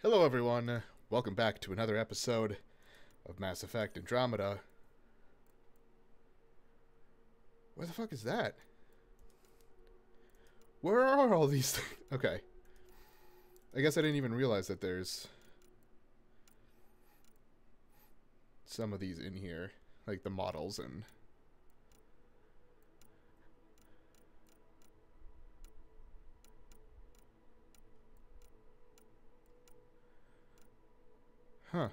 Hello everyone, welcome back to another episode of Mass Effect Andromeda. Where the fuck is that? Where are all these things? Okay. I guess I didn't even realize that there's some of these in here, like the models and... Huh.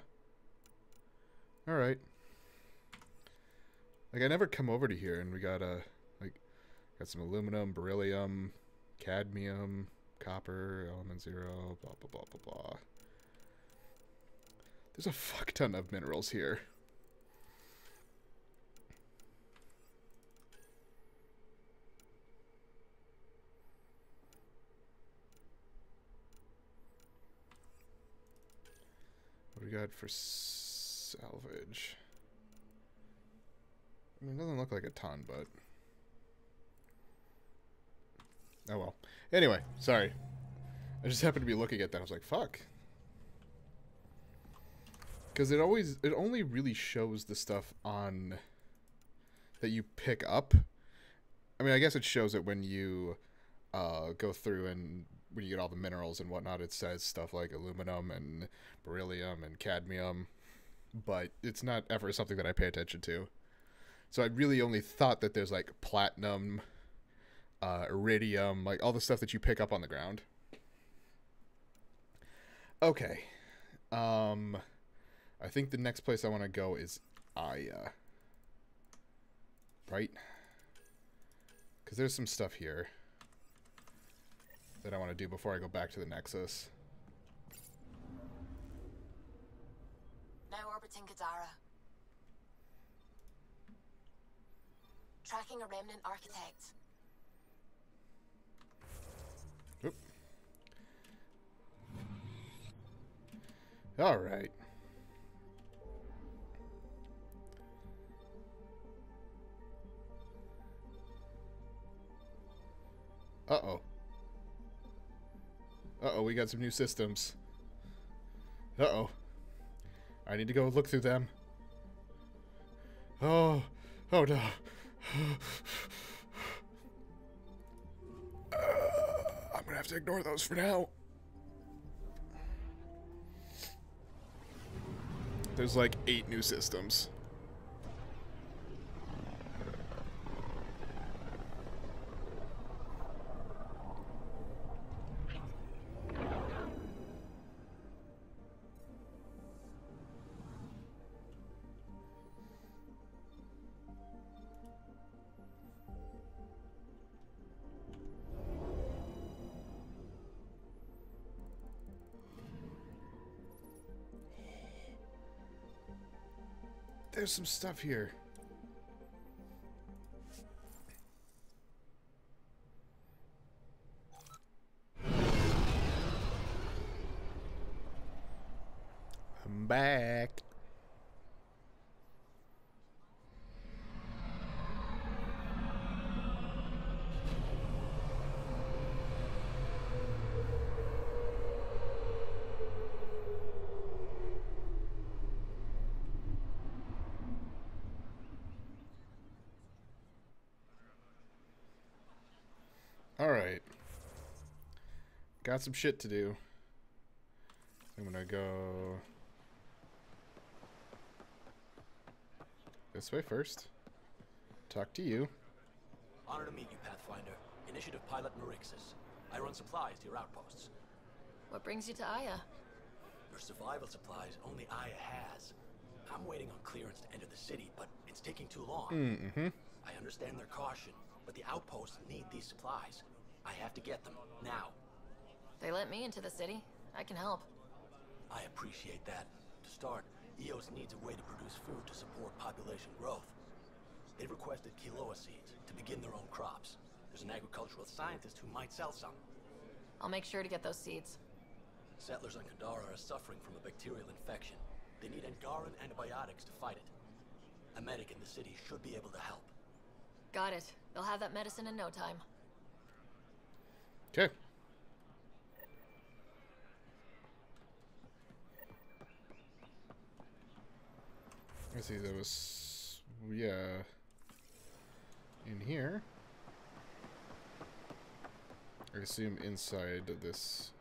Alright. Like, I never come over to here, and we got, got some aluminum, beryllium, cadmium, copper, element 0, blah, blah, blah, blah, blah. There's a fuck ton of minerals here. What do we got for salvage? I mean, it doesn't look like a ton, but... Oh well. Anyway, sorry. I just happened to be looking at that. I was like, fuck. Because it only really shows the stuff on... that you pick up. I mean, I guess it shows it when you go through and when you get all the minerals and whatnot, it says stuff like aluminum and beryllium and cadmium, but it's not ever something that I pay attention to. So I really only thought that there's like platinum, iridium, like all the stuff that you pick up on the ground. Okay. I think the next place I want to go is Aya. Right? Because there's some stuff here that I want to do before I go back to the Nexus. Now orbiting Kadara. Tracking a remnant architect. Oop. All right. Uh-oh. Uh-oh, we got some new systems. Uh-oh. I need to go look through them. Oh. Oh, no. I'm gonna have to ignore those for now. There's like 8 new systems. There's some stuff here. I'm back. Alright. Got some shit to do. I'm gonna go this way first. Talk to you. Honor to meet you, Pathfinder. Initiative Pilot Nexus. I run supplies to your outposts. What brings you to Aya? Your survival supplies only Aya has. I'm waiting on clearance to enter the city, but it's taking too long. I understand their caution, but the outposts need these supplies. I have to get them, now. They let me into the city. I can help. I appreciate that. To start, EOS needs a way to produce food to support population growth. They've requested quinoa seeds to begin their own crops. There's an agricultural scientist who might sell some. I'll make sure to get those seeds. Settlers on Kadara are suffering from a bacterial infection. They need Angaran antibiotics to fight it. A medic in the city should be able to help. Got it. They'll have that medicine in no time. Okay. Let's see, there was... yeah... in here. I assume inside this...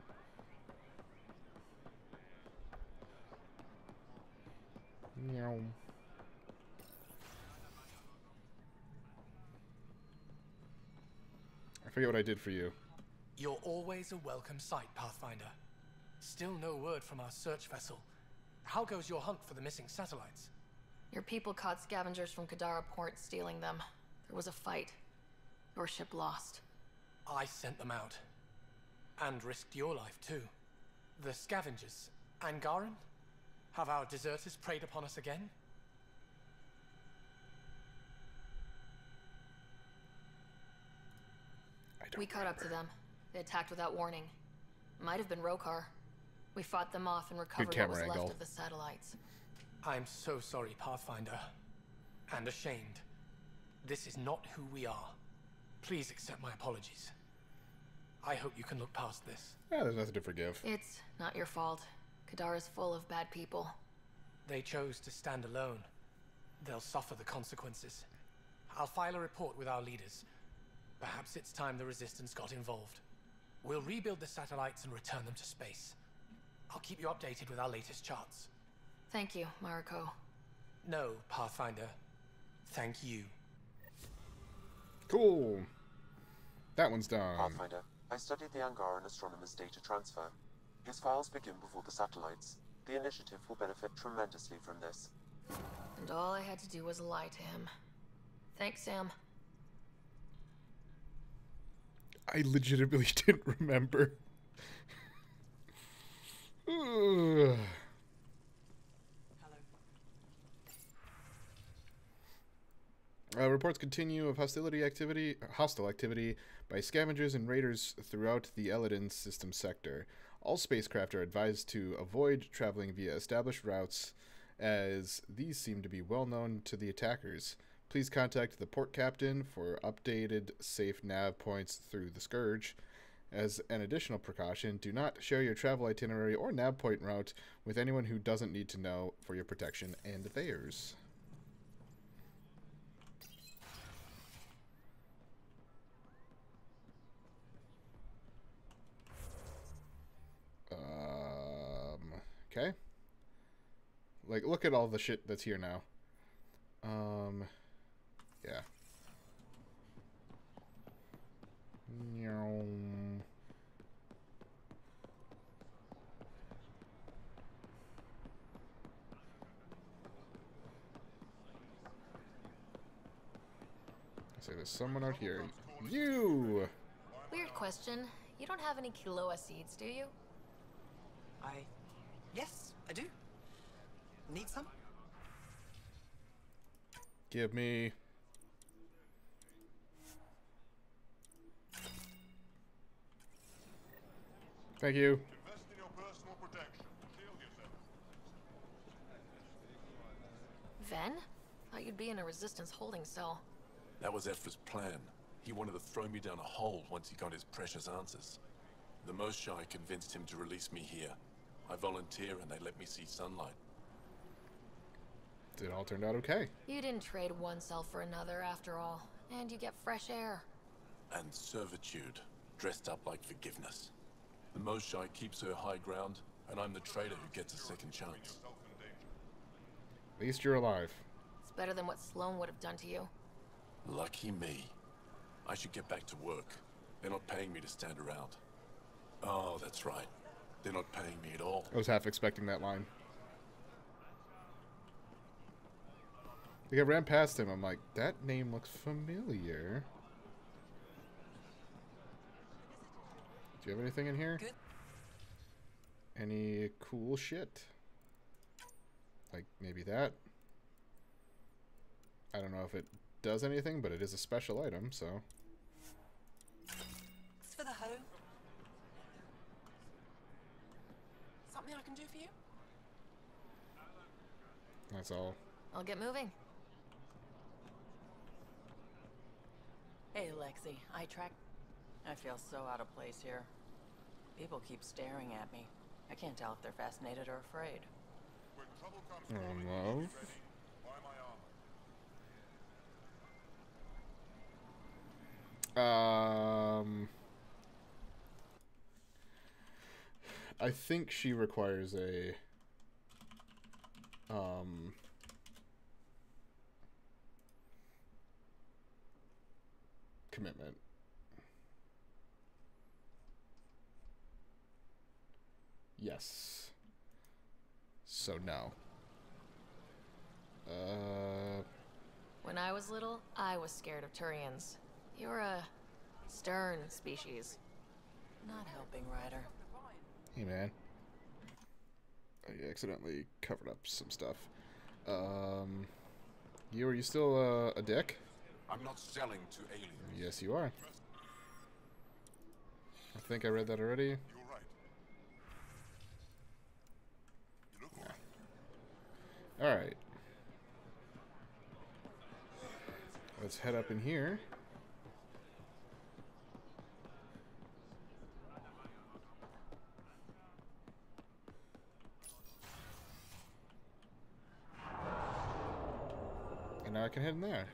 meow. I forget what I did for you. You're always a welcome sight, Pathfinder. Still no word from our search vessel. How goes your hunt for the missing satellites? Your people caught scavengers from Kadara port stealing them. There was a fight. Your ship lost. I sent them out. And risked your life, too. The scavengers. Angaran? Have our deserters preyed upon us again? We caught up to them. They attacked without warning. Might have been Rokar. We fought them off and recovered what was left of the satellites. I'm so sorry, Pathfinder. And ashamed. This is not who we are. Please accept my apologies. I hope you can look past this. Yeah, there's nothing to forgive. It's not your fault. Kadara's full of bad people. They chose to stand alone. They'll suffer the consequences. I'll file a report with our leaders. Perhaps it's time the Resistance got involved. We'll rebuild the satellites and return them to space. I'll keep you updated with our latest charts. Thank you, Mariko. No, Pathfinder. Thank you. Cool. That one's done. Pathfinder, I studied the Angaran astronomer's data transfer. His files begin before the satellites. The initiative will benefit tremendously from this. And all I had to do was lie to him. Thanks, Sam. I legitimately didn't remember. Ugh. Reports continue of hostile activity by scavengers and raiders throughout the Eladin system sector. All spacecraft are advised to avoid traveling via established routes, as these seem to be well known to the attackers. Please contact the port captain for updated safe nav points through the Scourge. As an additional precaution, do not share your travel itinerary or nav point route with anyone who doesn't need to know for your protection and theirs. Okay. Like, look at all the shit that's here now. Yeah. So there's someone out here. You! Weird question. You don't have any Kiloa seeds, do you? Yes, I do. Need some? Give me. Thank you. Invest in your personal protection. Shield yourself. Ven? Thought you'd be in a Resistance holding cell. That was Ephra's plan. He wanted to throw me down a hole once he got his precious answers. The Moshae convinced him to release me here. I volunteer and they let me see sunlight. It all turned out okay. You didn't trade one cell for another after all. And you get fresh air. And servitude, dressed up like forgiveness. The Moshae keeps her high ground, and I'm the traitor who gets a second chance. At least you're alive. It's better than what Sloan would have done to you. Lucky me. I should get back to work. They're not paying me to stand around. Oh, that's right. They're not paying me at all. I was half expecting that line. Like, I ran past him. I'm like, that name looks familiar. Do you have anything in here? Good. Any cool shit? Like, maybe that? I don't know if it does anything, but it is a special item, so... Thanks for the hoe. Something I can do for you? That's all. I'll get moving. Hey, Lexi. I feel so out of place here. People keep staring at me. I can't tell if they're fascinated or afraid. Love. Buy my armor. I think she requires a commitment. Yes. So no. When I was little, I was scared of Turians. You're a stern species. Not helping, Ryder. Hey, man. I accidentally covered up some stuff. Are you still a dick? I'm not selling to aliens. Yes, you are. I think I read that already. You're right. You look all right. Alright. Let's head up in here. And now I can head in there.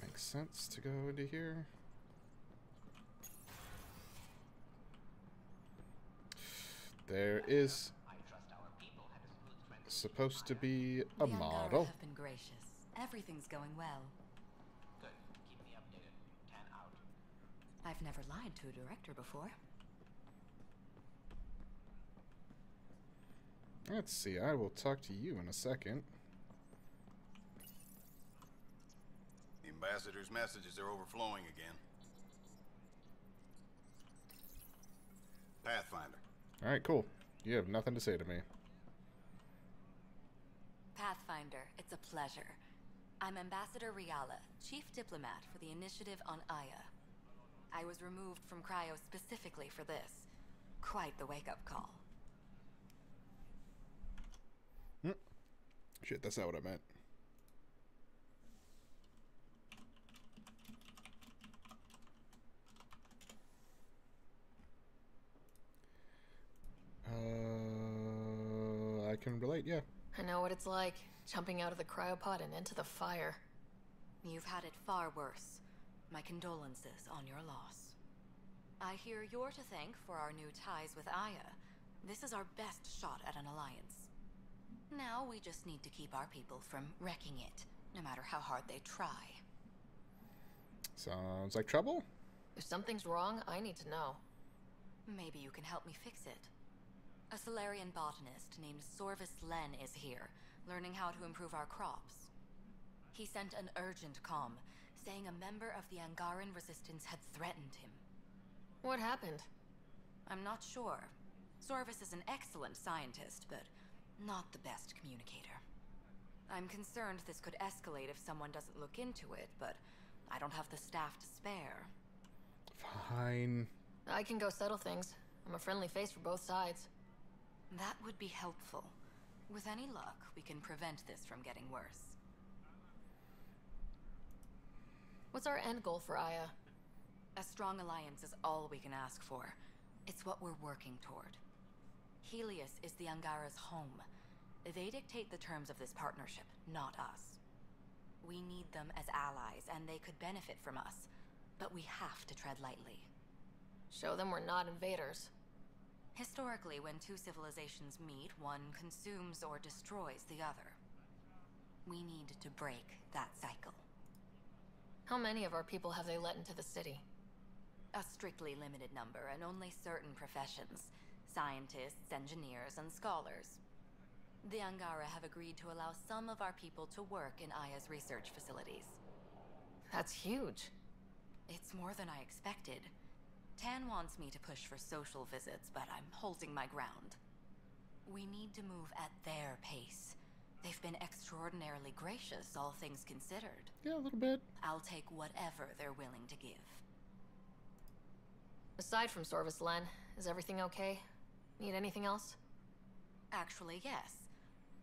Makes sense to go into here. There is supposed to be a model. The Angara have been gracious. Everything's going well. Good. Keep me updated. 10 out. I've never lied to a director before. Let's see, I will talk to you in a second. The ambassador's messages are overflowing again. Pathfinder. Alright, cool. You have nothing to say to me. Pathfinder, it's a pleasure. I'm Ambassador Riala, Chief Diplomat for the Initiative on Aya. I was removed from Cryo specifically for this. Quite the wake-up call. Shit, that's not what I meant. I can relate, yeah. I know what it's like, jumping out of the cryopod and into the fire. You've had it far worse. My condolences on your loss. I hear you're to thank for our new ties with Aya. This is our best shot at an alliance. Now we just need to keep our people from wrecking it, no matter how hard they try. Sounds like trouble? If something's wrong, I need to know. Maybe you can help me fix it. A Solarian botanist named Sorvis Len is here, learning how to improve our crops. He sent an urgent comm, saying a member of the Angaran resistance had threatened him. What happened? I'm not sure. Sorvis is an excellent scientist, but not the best communicator. I'm concerned this could escalate if someone doesn't look into it, but I don't have the staff to spare. Fine. I can go settle things. I'm a friendly face for both sides. That would be helpful. With any luck, we can prevent this from getting worse. What's our end goal for Aya? A strong alliance is all we can ask for. It's what we're working toward. Helios is the Angara's home. They dictate the terms of this partnership, not us. We need them as allies, and they could benefit from us. But we have to tread lightly. Show them we're not invaders. Historically, when two civilizations meet, one consumes or destroys the other. We need to break that cycle. How many of our people have they let into the city? A strictly limited number, and only certain professions. Scientists, engineers, and scholars. The Angara have agreed to allow some of our people to work in Aya's research facilities. That's huge. It's more than I expected. Tan wants me to push for social visits, but I'm holding my ground. We need to move at their pace. They've been extraordinarily gracious, all things considered. Yeah, a little bit. I'll take whatever they're willing to give. Aside from Sorvis Len, is everything okay? Need anything else? Actually, yes.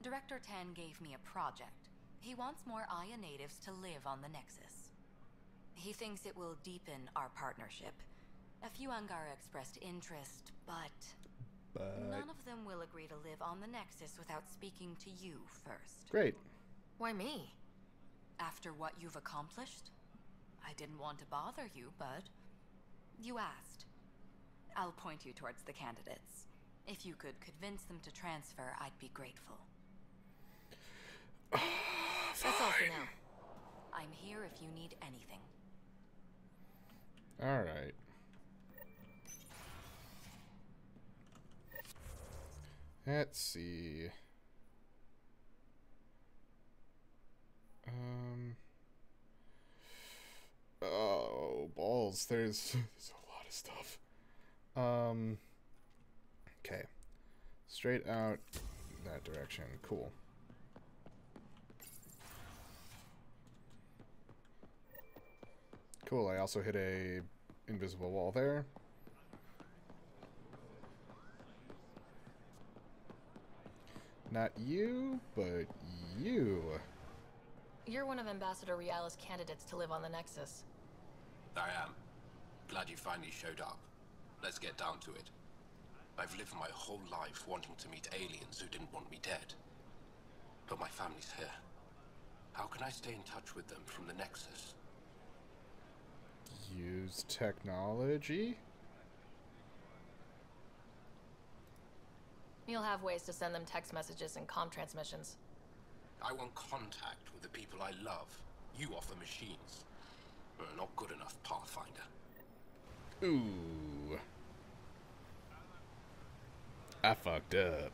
Director Tan gave me a project. He wants more Aya natives to live on the Nexus. He thinks it will deepen our partnership. A few Angara expressed interest, but but... None of them will agree to live on the Nexus without speaking to you first. Great. Why me? After what you've accomplished? I didn't want to bother you, but you asked. I'll point you towards the candidates. If you could convince them to transfer, I'd be grateful. That's all for now. I'm here if you need anything. Alright. Let's see. Oh, balls. There's a lot of stuff. Okay. Straight out that direction. Cool. Cool, I also hit a invisible wall there. Not you, but you. You're one of Ambassador Reala's candidates to live on the Nexus. I am. Glad you finally showed up. Let's get down to it. I've lived my whole life wanting to meet aliens who didn't want me dead. But my family's here. How can I stay in touch with them from the Nexus? Use technology? You'll have ways to send them text messages and comm transmissions. I want contact with the people I love. You offer machines. Not good enough, Pathfinder. Ooh. I fucked up.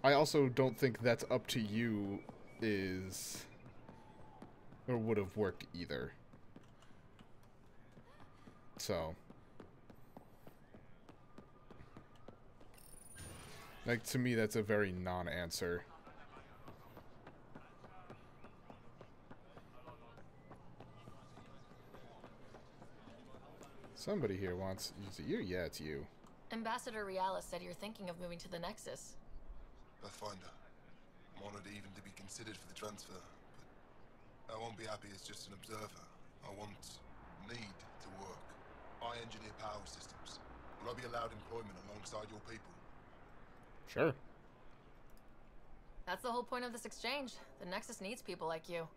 I also don't think that's up to you is... or would have worked either. So... like, to me, that's a very non-answer. Somebody here wants... is it you? Yeah, it's you. Ambassador Reala said you're thinking of moving to the Nexus. Pathfinder. I'm honored even to be considered for the transfer, but I won't be happy as just an observer. I need to work. I engineer power systems. Will I be allowed employment alongside your people? Sure. That's the whole point of this exchange. The Nexus needs people like you.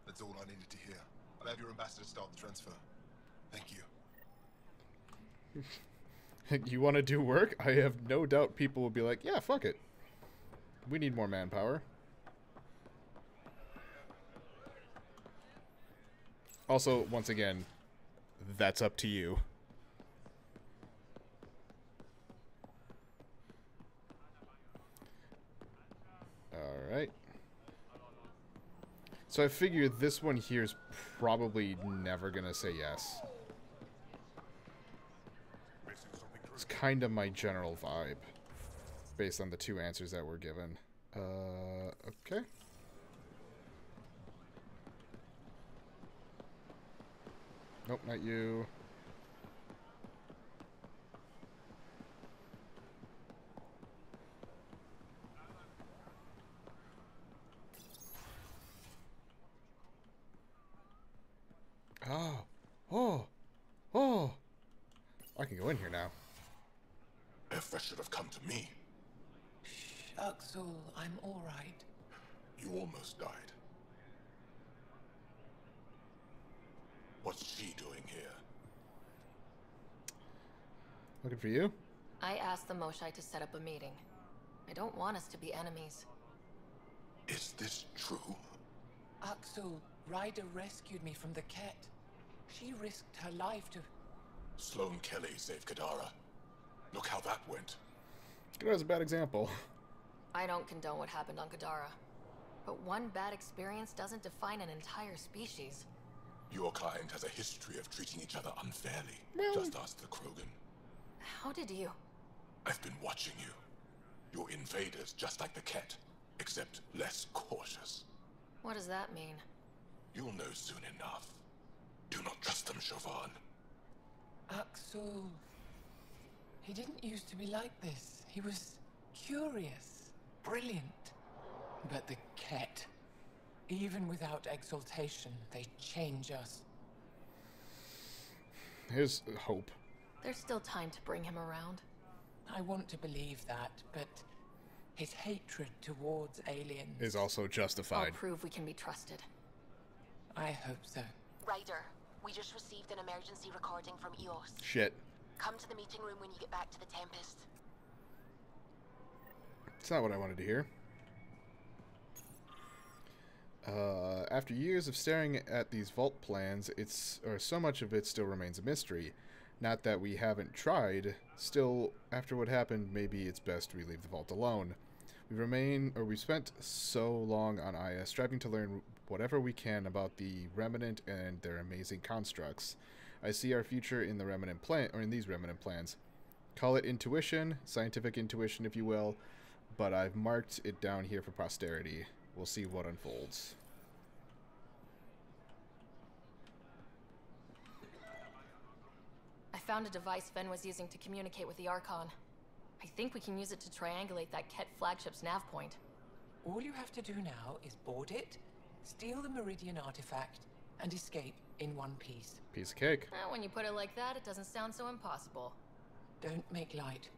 That's all I needed to hear. I'll have your ambassador start the transfer. Thank you. You want to do work? I have no doubt people will be like, yeah, fuck it. We need more manpower. Also, once again, that's up to you. Alright. So I figure this one here is probably never gonna say yes. It's kind of my general vibe, based on the two answers that were given. Okay. Nope, not you. Oh! I can go in here now. If should have come to me. Axel, I'm all right. You almost died. What's she doing here? Looking for you? I asked the Moshai to set up a meeting. I don't want us to be enemies. Is this true? Axel, Ryder rescued me from the Ket. She risked her life to... Sloane Kelly saved Kadara. Look how that went. Kadara's a bad example. I don't condone what happened on Kadara. But one bad experience doesn't define an entire species. Your client has a history of treating each other unfairly. Well, just ask the Krogan. How did you? I've been watching you. You're invaders just like the Ket, except less cautious. What does that mean? You'll know soon enough. Do not trust them, Chauvin. Axel... He didn't used to be like this. He was curious, brilliant. But the Ket... Even without exaltation, they change us. Here's hope. There's still time to bring him around. I want to believe that, but his hatred towards aliens is also justified. I'll prove we can be trusted. I hope so. Ryder, we just received an emergency recording from EOS. Shit. Come to the meeting room when you get back to the Tempest. It's not what I wanted to hear. After years of staring at these vault plans, so much of it still remains a mystery. Not that we haven't tried. Still, after what happened, maybe it's best we leave the vault alone. We spent so long on Aya, striving to learn whatever we can about the Remnant and their amazing constructs. I see our future in the Remnant plan, or in these Remnant plans. Call it intuition, scientific intuition, if you will, but I've marked it down here for posterity. We'll see what unfolds. I found a device Ven was using to communicate with the Archon. I think we can use it to triangulate that Ket flagship's nav point. All you have to do now is board it, steal the Meridian artifact, and escape in one piece. Piece of cake. When you put it like that, it doesn't sound so impossible. Don't make light.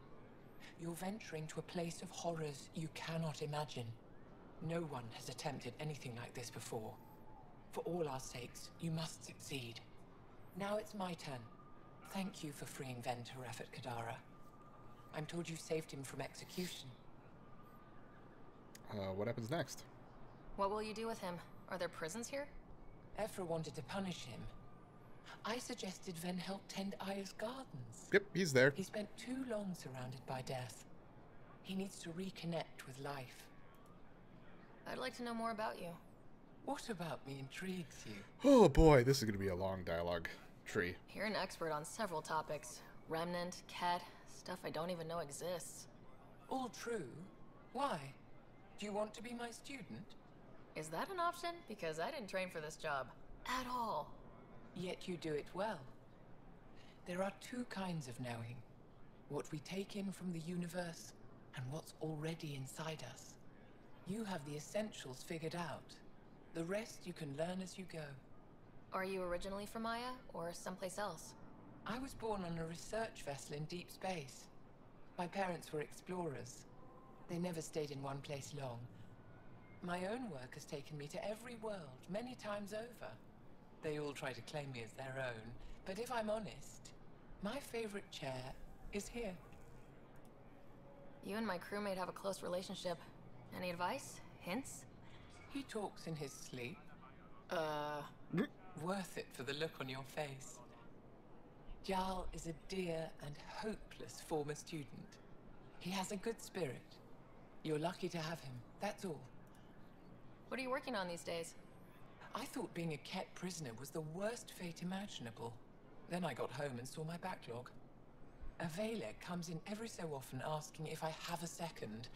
You're venturing to a place of horrors you cannot imagine. No one has attempted anything like this before. For all our sakes, you must succeed. Now it's my turn. Thank you for freeing Ven to Rafat Kadara. I'm told you saved him from execution. What happens next? What will you do with him? Are there prisons here? Ephra wanted to punish him. I suggested Ven help tend Aya's gardens. Yep, he's there. He spent too long surrounded by death. He needs to reconnect with life. I'd like to know more about you. What about me intrigues you? Oh boy, this is going to be a long dialogue tree. You're an expert on several topics. Remnant, Ket, stuff I don't even know exists. All true. Why? Do you want to be my student? Is that an option? Because I didn't train for this job. At all. Yet you do it well. There are two kinds of knowing. What we take in from the universe, and what's already inside us. You have the essentials figured out. The rest you can learn as you go. Are you originally from Aya, or someplace else? I was born on a research vessel in deep space. My parents were explorers. They never stayed in one place long. My own work has taken me to every world, many times over. They all try to claim me as their own, but if I'm honest, my favorite chair is here. You and my crewmate have a close relationship. Any advice? Hints? He talks in his sleep. Worth it for the look on your face. Jarl is a dear and hopeless former student. He has a good spirit. You're lucky to have him, that's all. What are you working on these days? I thought being a Ket prisoner was the worst fate imaginable. Then I got home and saw my backlog. A Valek comes in every so often asking if I have a second.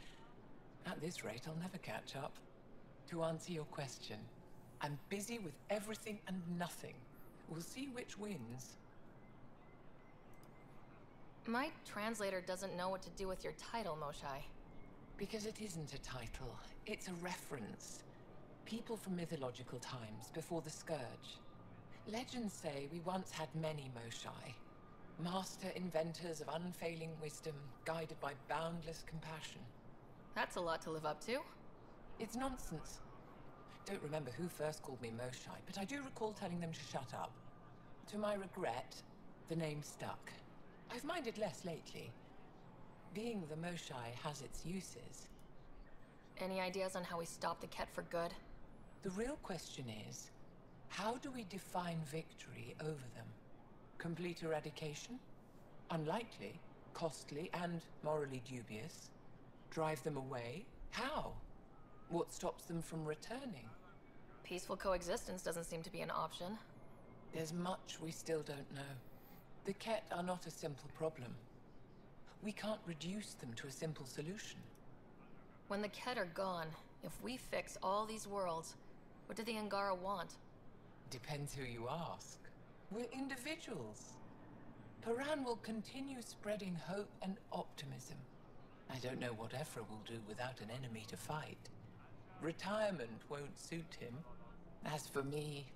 At this rate, I'll never catch up. To answer your question, I'm busy with everything and nothing. We'll see which wins. My translator doesn't know what to do with your title, Moshai. Because it isn't a title, it's a reference. People from mythological times, before the Scourge. Legends say we once had many Moshai. Master inventors of unfailing wisdom, guided by boundless compassion. That's a lot to live up to. It's nonsense. Don't remember who first called me Moshai, but I do recall telling them to shut up. To my regret, the name stuck. I've minded less lately. Being the Moshai has its uses. Any ideas on how we stop the Ket for good? The real question is, how do we define victory over them? Complete eradication? Unlikely, costly, and morally dubious. Drive them away? How? What stops them from returning? Peaceful coexistence doesn't seem to be an option. There's much we still don't know. The Ket are not a simple problem. We can't reduce them to a simple solution. When the Ket are gone, if we fix all these worlds, what do the Angara want? Depends who you ask. We're individuals. Paran will continue spreading hope and optimism. I don't know what Ephra will do without an enemy to fight. Retirement won't suit him. As for me,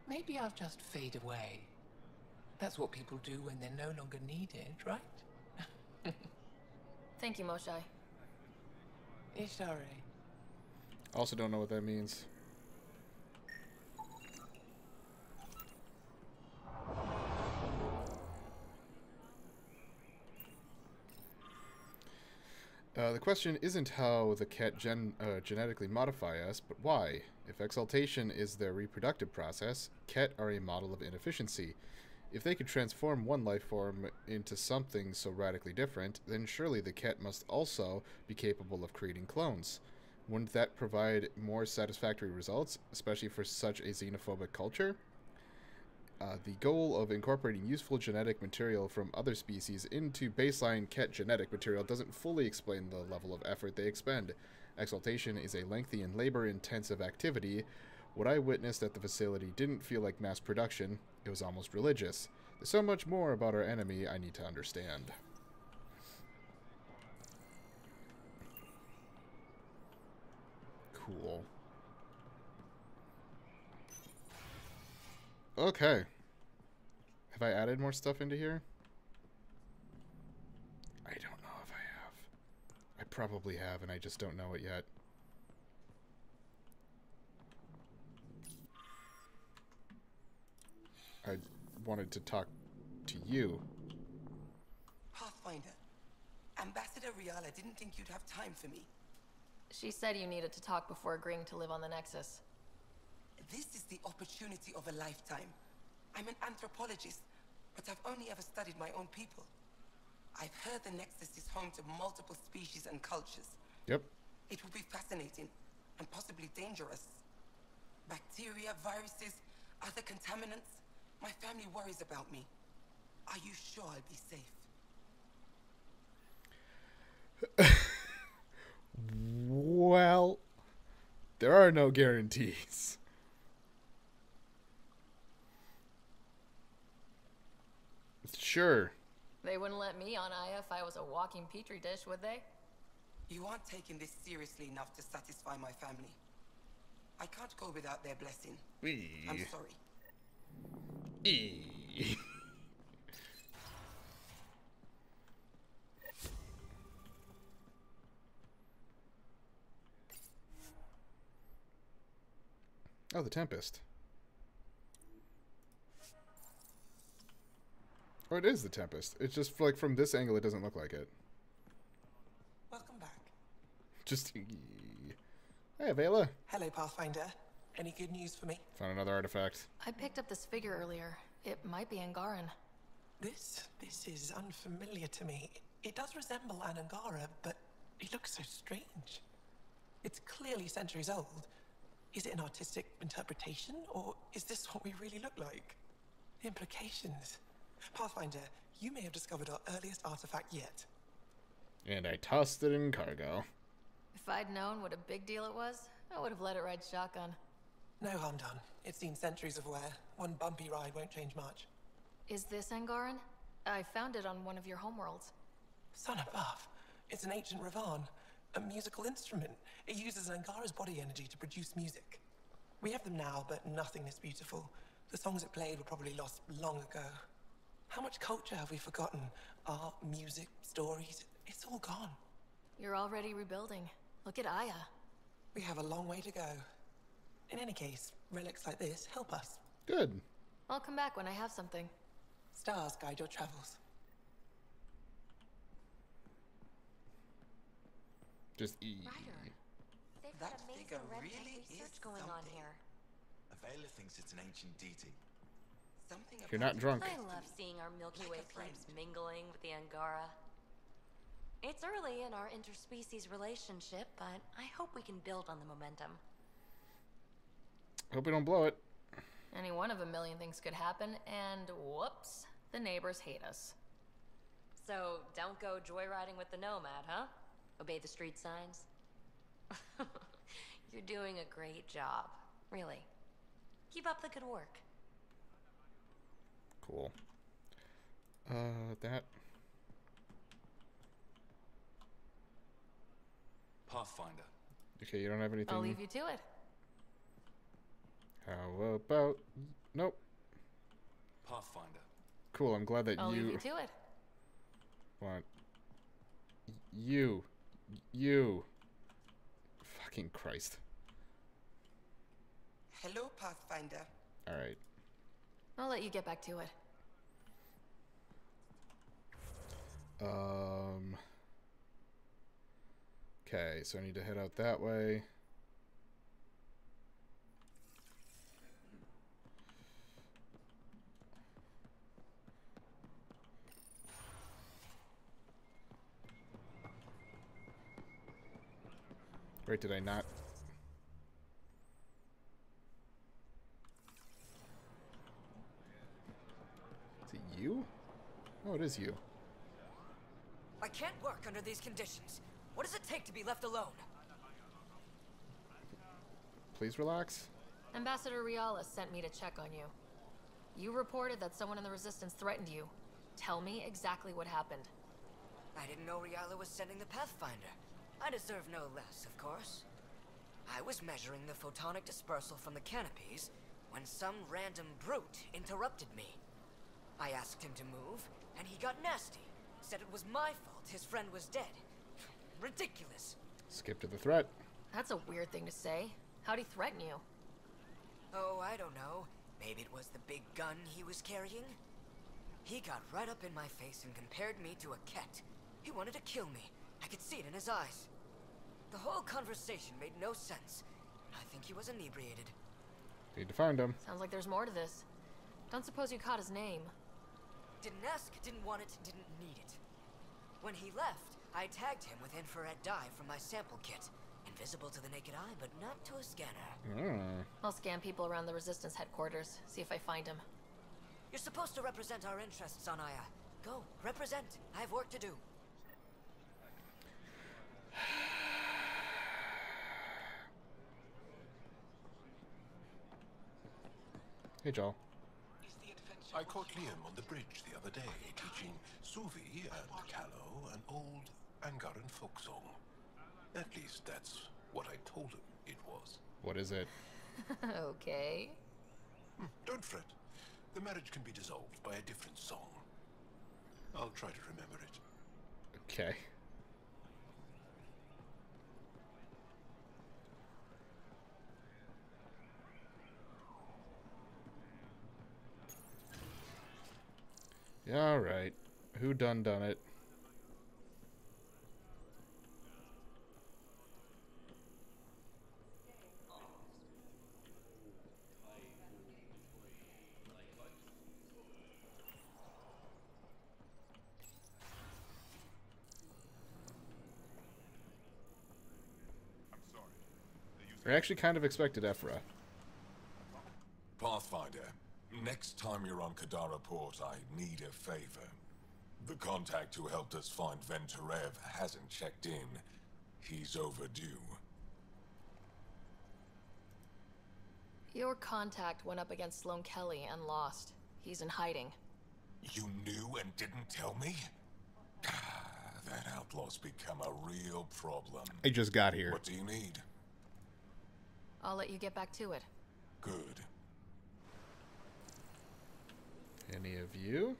maybe I'll just fade away. That's what people do when they're no longer needed, right? Thank you, Moshai. Ishare. Also don't know what that means. The question isn't how the cat genetically modify us, but why. If exaltation is their reproductive process, ket are a model of inefficiency. If they could transform one life form into something so radically different, then surely the ket must also be capable of creating clones. Wouldn't that provide more satisfactory results, especially for such a xenophobic culture? The goal of incorporating useful genetic material from other species into baseline ket genetic material doesn't fully explain the level of effort they expend. Exaltation is a lengthy and labor-intensive activity. What I witnessed at the facility didn't feel like mass production, it was almost religious. There's so much more about our enemy I need to understand. Cool. Okay. Have I added more stuff into here? I don't know if I have. I probably have, and I just don't know it yet. I wanted to talk to you. Pathfinder, Ambassador Riala didn't think you'd have time for me. She said you needed to talk before agreeing to live on the Nexus. This is the opportunity of a lifetime. I'm an anthropologist, but I've only ever studied my own people. I've heard the Nexus is home to multiple species and cultures. Yep. It will be fascinating and possibly dangerous. Bacteria, viruses, other contaminants. My family worries about me. Are you sure I'll be safe? Well, there are no guarantees. Sure. They wouldn't let me on Aya if I was a walking petri dish, would they? You aren't taking this seriously enough to satisfy my family. I can't go without their blessing. I'm sorry. Oh, the Tempest. Or it is the Tempest. It's just like from this angle, it doesn't look like it. Welcome back. Just. Hey, Vela. Hello, Pathfinder. Any good news for me? Found another artifact. I picked up this figure earlier. It might be Angaran. This is unfamiliar to me. It does resemble an Angara, but it looks so strange. It's clearly centuries old. Is it an artistic interpretation, or is this what we really look like? The implications. Pathfinder, you may have discovered our earliest artifact yet. And I tossed it in cargo. If I'd known what a big deal it was, I would have let it ride shotgun. No harm done. It's seen centuries of wear. One bumpy ride won't change much. Is this Angaran? I found it on one of your homeworlds. Son above. It's an ancient Ravan. A musical instrument. It uses an Angara's body energy to produce music. We have them now, but nothing this beautiful. The songs it played were probably lost long ago. How much culture have we forgotten? Art, music, stories, it's all gone. You're already rebuilding. Look at Aya. We have a long way to go. In any case, relics like this help us. Good. I'll come back when I have something. Stars guide your travels. Just Ryder, they've got amazing figure red really research is going on something. here. Avela thinks it's an ancient deity. Something If you're not drunk. I love seeing our Milky Way peeps mingling with the Angara. It's early in our interspecies relationship, but I hope we can build on the momentum. Hope we don't blow it. Any one of a million things could happen, and whoops, the neighbors hate us. So, don't go joyriding with the Nomad, huh? Obey the street signs? You're doing a great job. Really. Keep up the good work. Cool. That. Pathfinder, Okay, you don't have anything. I'll leave you to it. How about... Nope. Pathfinder. Cool, I'm glad that I'll you... leave you to it. What? You. Fucking Christ. Hello, Pathfinder. Alright. I'll let you get back to it. Okay, so I need to head out that way. Right, did I not? Is it you? Oh, it is you. I can't work under these conditions. What does it take to be left alone? Please relax. Ambassador Rialis sent me to check on you. You reported that someone in the Resistance threatened you. Tell me exactly what happened. I didn't know Riala was sending the Pathfinder. I deserve no less, of course. I was measuring the photonic dispersal from the canopies when some random brute interrupted me. I asked him to move, and he got nasty. Said it was my fault his friend was dead. Ridiculous. Skip to the threat. That's a weird thing to say. How'd he threaten you? Oh, I don't know. Maybe it was the big gun he was carrying? He got right up in my face and compared me to a cat. He wanted to kill me. I could see it in his eyes. The whole conversation made no sense. I think he was inebriated. Need to find him. Sounds like there's more to this. Don't suppose you caught his name. Didn't ask, didn't want it, didn't need it. When he left, I tagged him with infrared dye from my sample kit. Invisible to the naked eye, but not to a scanner. I'll scan people around the Resistance headquarters, see if I find him. You're supposed to represent our interests on Aya. Go, represent. I have work to do. Hey, Joel. I caught Liam on the bridge the other day, teaching Suvi and Callow an old Angaran folk song. At least that's what I told him it was. What is it? Okay. Don't fret. The marriage can be dissolved by a different song. I'll try to remember it. Okay. Yeah, all right. Who done it? I actually kind of expected Ephra. Pathfinder, next time you're on Kadara Port, I need a favor. The contact who helped us find Venturev hasn't checked in. He's overdue. Your contact went up against Sloane Kelly and lost. He's in hiding. You knew and didn't tell me? That outlaw's become a real problem. I just got here. What do you need? I'll let you get back to it. Good. Any of you?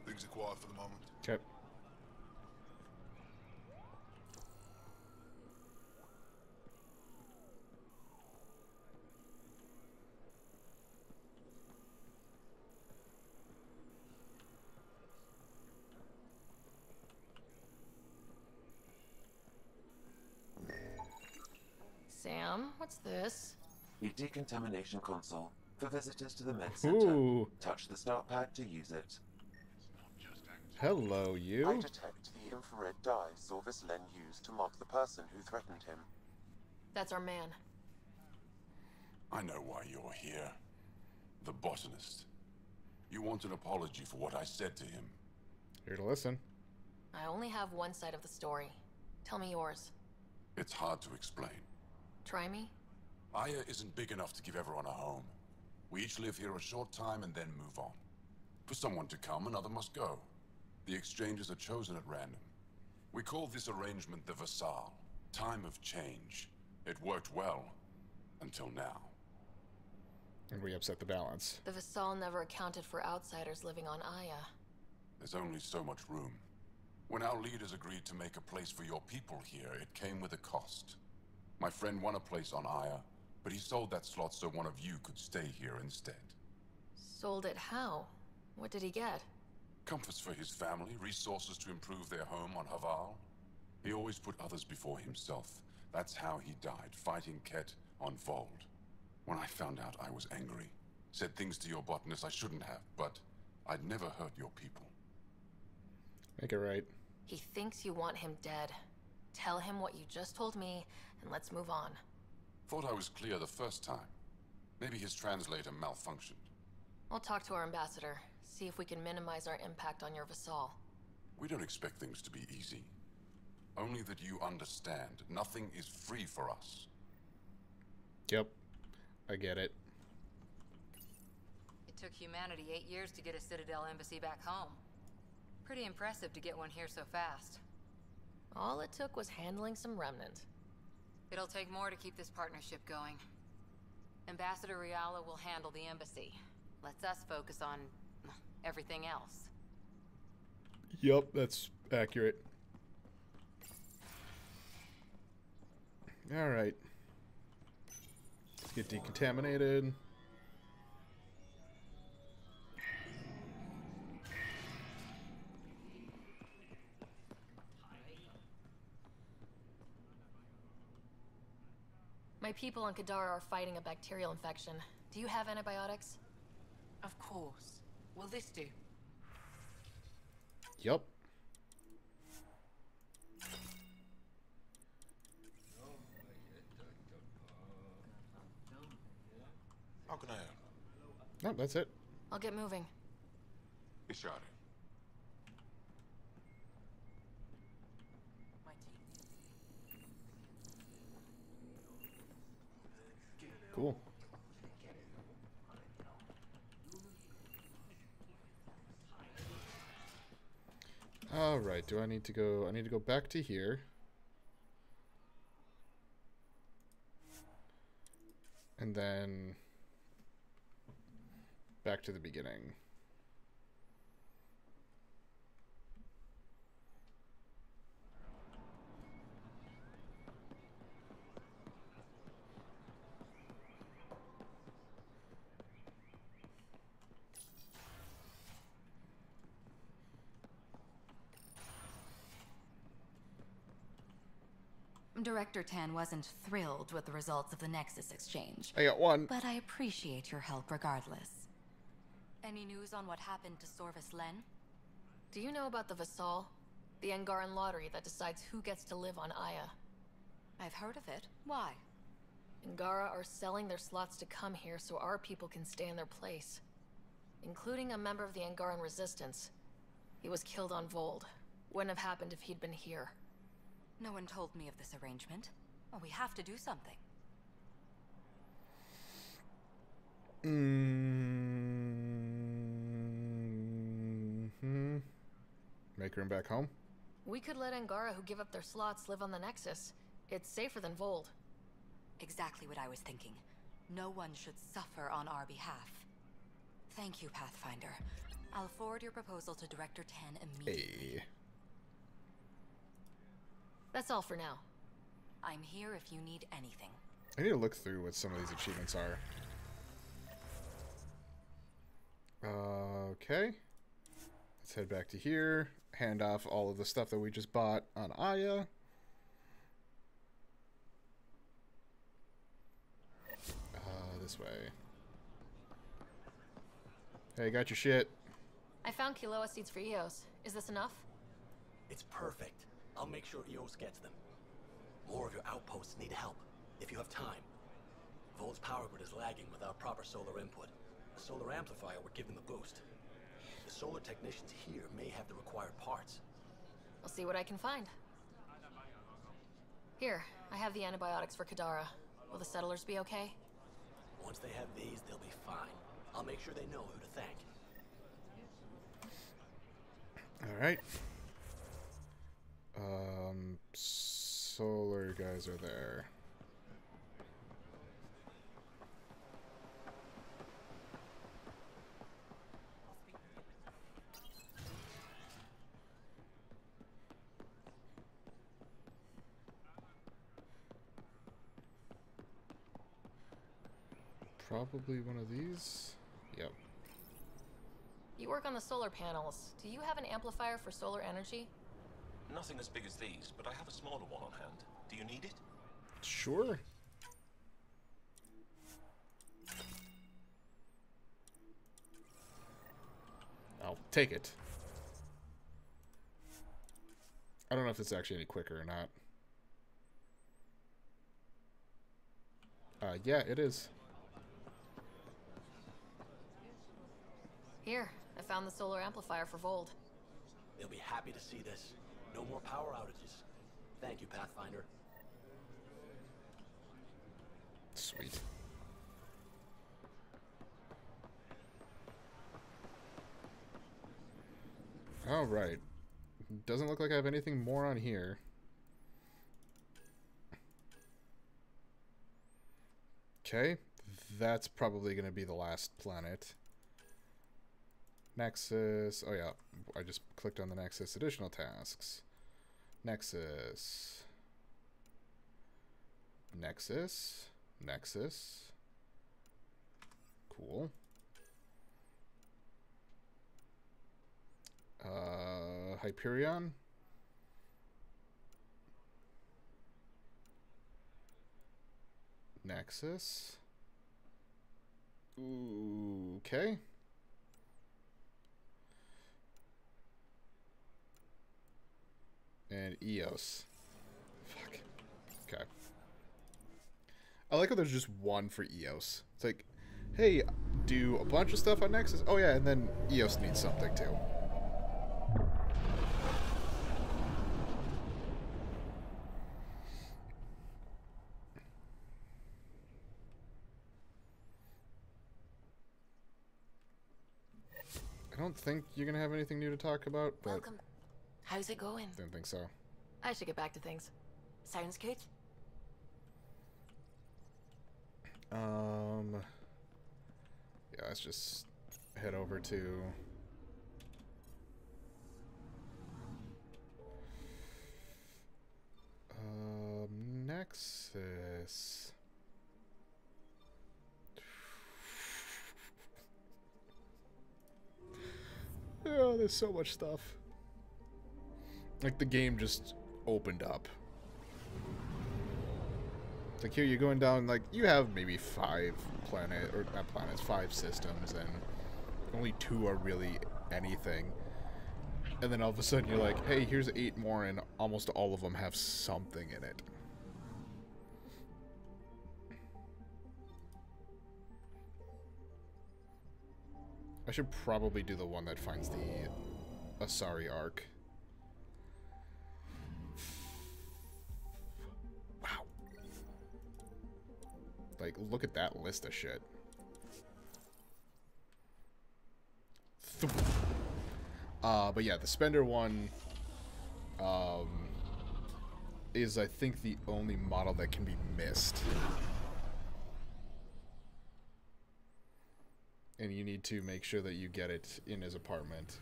Things are quiet for the moment. Okay. Sam, what's this? The decontamination console. For visitors to the med center, Ooh. touch the start pad to use it. Hello, you. I detect the infrared dye Sorvis Len used to mark the person who threatened him. That's our man. I know why you're here. The botanist. You want an apology for what I said to him. Here to listen. I only have one side of the story. Tell me yours. It's hard to explain. Try me? Aya isn't big enough to give everyone a home. We each live here a short time and then move on. For someone to come, another must go. The exchanges are chosen at random. We call this arrangement the Vassal. Time of change. It worked well. Until now. And we upset the balance. The Vassal never accounted for outsiders living on Aya. There's only so much room. When our leaders agreed to make a place for your people here, it came with a cost. My friend won a place on Aya, but he sold that slot so one of you could stay here instead. Sold it how? What did he get? Comforts for his family, resources to improve their home on Haval. He always put others before himself. That's how he died, fighting Ket on Vold. When I found out, I was angry. Said things to your botanist I shouldn't have, but I'd never hurt your people. Make it right. He thinks you want him dead. Tell him what you just told me, and let's move on. Thought I was clear the first time. Maybe his translator malfunctioned. I'll talk to our ambassador, see if we can minimize our impact on your Vassal. We don't expect things to be easy. Only that you understand, nothing is free for us. Yep, I get it. It took humanity 8 years to get a Citadel embassy back home. Pretty impressive to get one here so fast. All it took was handling some remnant. It'll take more to keep this partnership going. Ambassador Riala will handle the embassy. Lets us focus on everything else. Yep, that's accurate. Alright. Let's get decontaminated. My people on Kadara are fighting a bacterial infection. Do you have antibiotics? Of course. Will this do? Yup. How can I help? No, that's it. I'll get moving. Ishari. Cool. All right, do I need to go? I need to go back to here. And then back to the beginning. Director Tan wasn't thrilled with the results of the Nexus exchange. I got one. But I appreciate your help regardless. Any news on what happened to Sorvis Len? Do you know about the Vassal? The Angaran lottery that decides who gets to live on Aya. I've heard of it. Why? Angara are selling their slots to come here so our people can stay in their place. Including a member of the Angaran resistance. He was killed on Vold. Wouldn't have happened if he'd been here. No one told me of this arrangement. Well, we have to do something. Make room back home? We could let Angara who give up their slots live on the Nexus. It's safer than Vold. Exactly what I was thinking. No one should suffer on our behalf. Thank you, Pathfinder. I'll forward your proposal to Director Tan immediately. Hey. That's all for now. I'm here if you need anything. I need to look through what some of these achievements are. Okay. Let's head back to here. Hand off all of the stuff that we just bought on Aya. This way. Hey, got your shit. I found Kiloa seeds for Eos. Is this enough? It's perfect. I'll make sure Eos gets them. More of your outposts need help, if you have time. Vold's power grid is lagging without proper solar input. A solar amplifier would give them a boost. The solar technicians here may have the required parts. I'll see what I can find. Here, I have the antibiotics for Kadara. Will the settlers be okay? Once they have these, they'll be fine. I'll make sure they know who to thank. Alright. Solar guys are there. Probably one of these. Yep. You work on the solar panels. Do you have an amplifier for solar energy? Nothing as big as these, but I have a smaller one on hand. Do you need it? Sure. I'll take it. I don't know if it's actually any quicker or not. Yeah, it is. Here, I found the solar amplifier for Vold. They'll be happy to see this. No more power outages. Thank you, Pathfinder. Sweet. All right. Doesn't look like I have anything more on here. Okay. That's probably going to be the last planet. Nexus. Oh, yeah. I just clicked on the Nexus. Additional tasks. Nexus. Nexus. Nexus. Cool. Hyperion. Nexus. Ooh, okay. And EOS. Fuck. Okay. I like how there's just one for EOS. It's like, hey, do a bunch of stuff on Nexus. Oh yeah, and then EOS needs something too. I don't think you're gonna have anything new to talk about, but Welcome. How's it going? didn't think so. I should get back to things. Sounds good. Yeah, let's just head over to Nexus. Oh, there's so much stuff. Like, the game just opened up. It's like, here you're going down, like, you have maybe 5 5 systems, and only 2 are really anything. And then all of a sudden you're like, hey, here's 8 more, and almost all of them have something in it. I should probably do the one that finds the Asari Arc. Wow. Like, look at that list of shit. But yeah, the Spender one is, I think, the only model that can be missed. And you need to make sure that you get it in his apartment.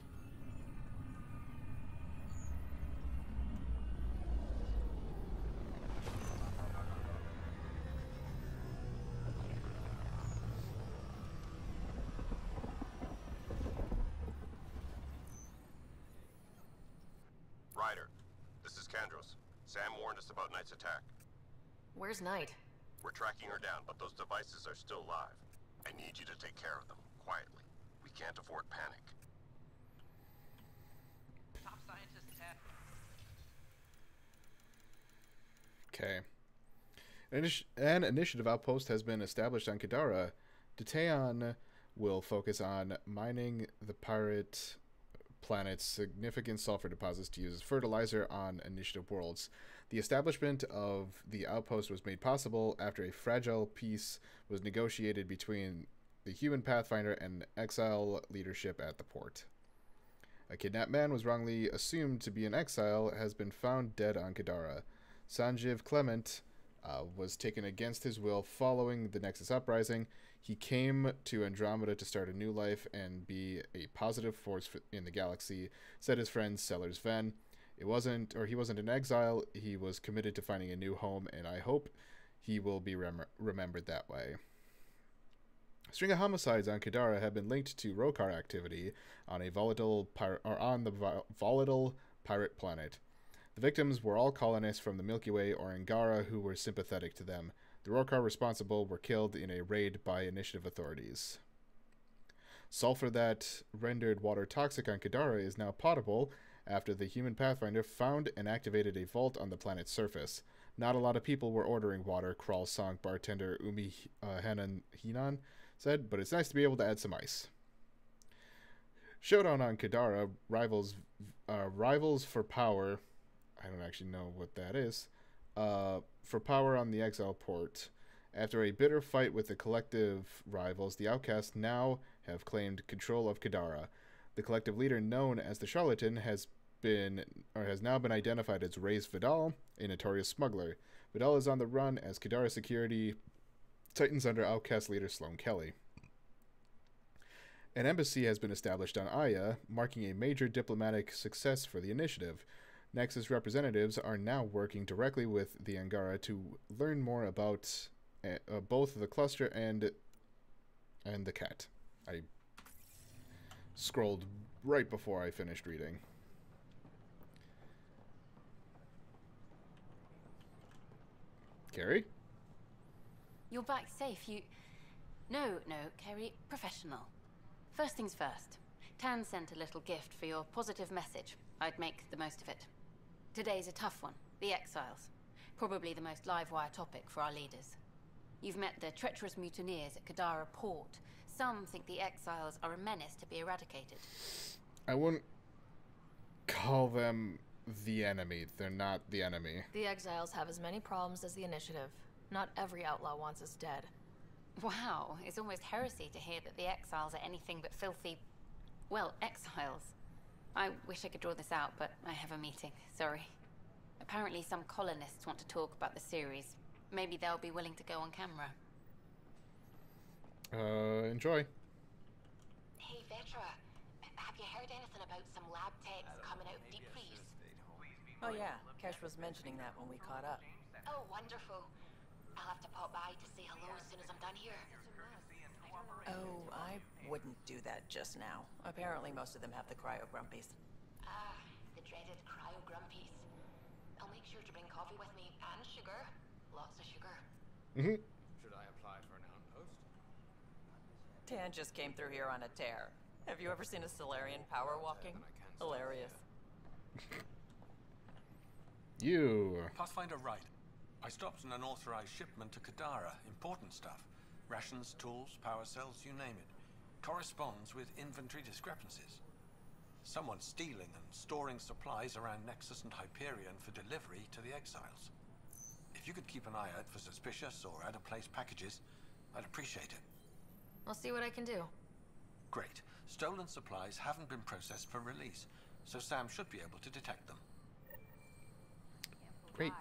Ryder, this is Kandros. Sam warned us about Knight's attack. Where's Knight? We're tracking her down, but those devices are still live. I need you to take care of them, quietly. We can't afford panic. Top scientist attack. Okay. An initiative outpost has been established on Kadara. Detaeon will focus on mining the pirate planet's significant sulfur deposits to use as fertilizer on initiative worlds. The establishment of the outpost was made possible after a fragile peace was negotiated between the human Pathfinder and exile leadership at the port. A kidnapped man was wrongly assumed to be in exile has been found dead on Kadara. Sanjeev Clement was taken against his will following the Nexus uprising. He came to Andromeda to start a new life and be a positive force in the galaxy, said his friend Sellers Ven. He wasn't in exile, he was committed to finding a new home, and I hope he will be remembered that way. A string of homicides on Kadara have been linked to Rokar activity on the volatile pirate planet. The victims were all colonists from the Milky Way or Angara who were sympathetic to them. The Rokar responsible were killed in a raid by initiative authorities. Sulfur that rendered water toxic on Kadara is now potable after the human Pathfinder found and activated a vault on the planet's surface. Not a lot of people were ordering water, Crawl Song bartender Umi Hinan said, but it's nice to be able to add some ice. Showdown on Kadara, rivals for power. I don't actually know what that is. For power on the exile port. After a bitter fight with the collective rivals, the outcasts now have claimed control of Kadara. The collective leader, known as the Charlatan, has now been identified as Reyes Vidal, a notorious smuggler. Vidal is on the run as Kadara security tightens under outcast leader Sloan Kelly. An embassy has been established on Aya, marking a major diplomatic success for the initiative. Nexus representatives are now working directly with the Angara to learn more about both the cluster and the cat. I scrolled right before I finished reading. Carrie? You're back safe. No, Kerry, professional. First things first. Tan sent a little gift for your positive message. I'd make the most of it. Today's a tough one. The Exiles. Probably the most live-wire topic for our leaders. You've met the treacherous mutineers at Kadara Port. Some think the Exiles are a menace to be eradicated. I wouldn't call them the enemy. They're not the enemy. The Exiles have as many problems as the Initiative. Not every outlaw wants us dead. Wow, it's almost heresy to hear that the Exiles are anything but filthy, well, exiles. I wish I could draw this out, but I have a meeting. Sorry. Apparently some colonists want to talk about the series. Maybe they'll be willing to go on camera. Enjoy. Hey, Vetra. Have you heard anything about some lab techs coming out of deep freeze? Oh yeah, Kesh was mentioning that when we caught up. Oh, wonderful. I'll have to pop by to say hello as soon as I'm done here. Oh, I wouldn't do that just now. Apparently most of them have the cryo-grumpies. Ah, the dreaded cryo-grumpies. I'll make sure to bring coffee with me and sugar. Lots of sugar. Mm-hmm. Should I apply for an outpost? Tan just came through here on a tear. Have you ever seen a Solarian power walking? Hilarious. You. Pathfinder right. I stopped an unauthorized shipment to Kadara. Important stuff. Rations, tools, power cells, you name it. Corresponds with inventory discrepancies. Someone's stealing and storing supplies around Nexus and Hyperion for delivery to the Exiles. If you could keep an eye out for suspicious or out-of-place packages, I'd appreciate it. I'll see what I can do. Great. Stolen supplies haven't been processed for release, so Sam should be able to detect them. Great.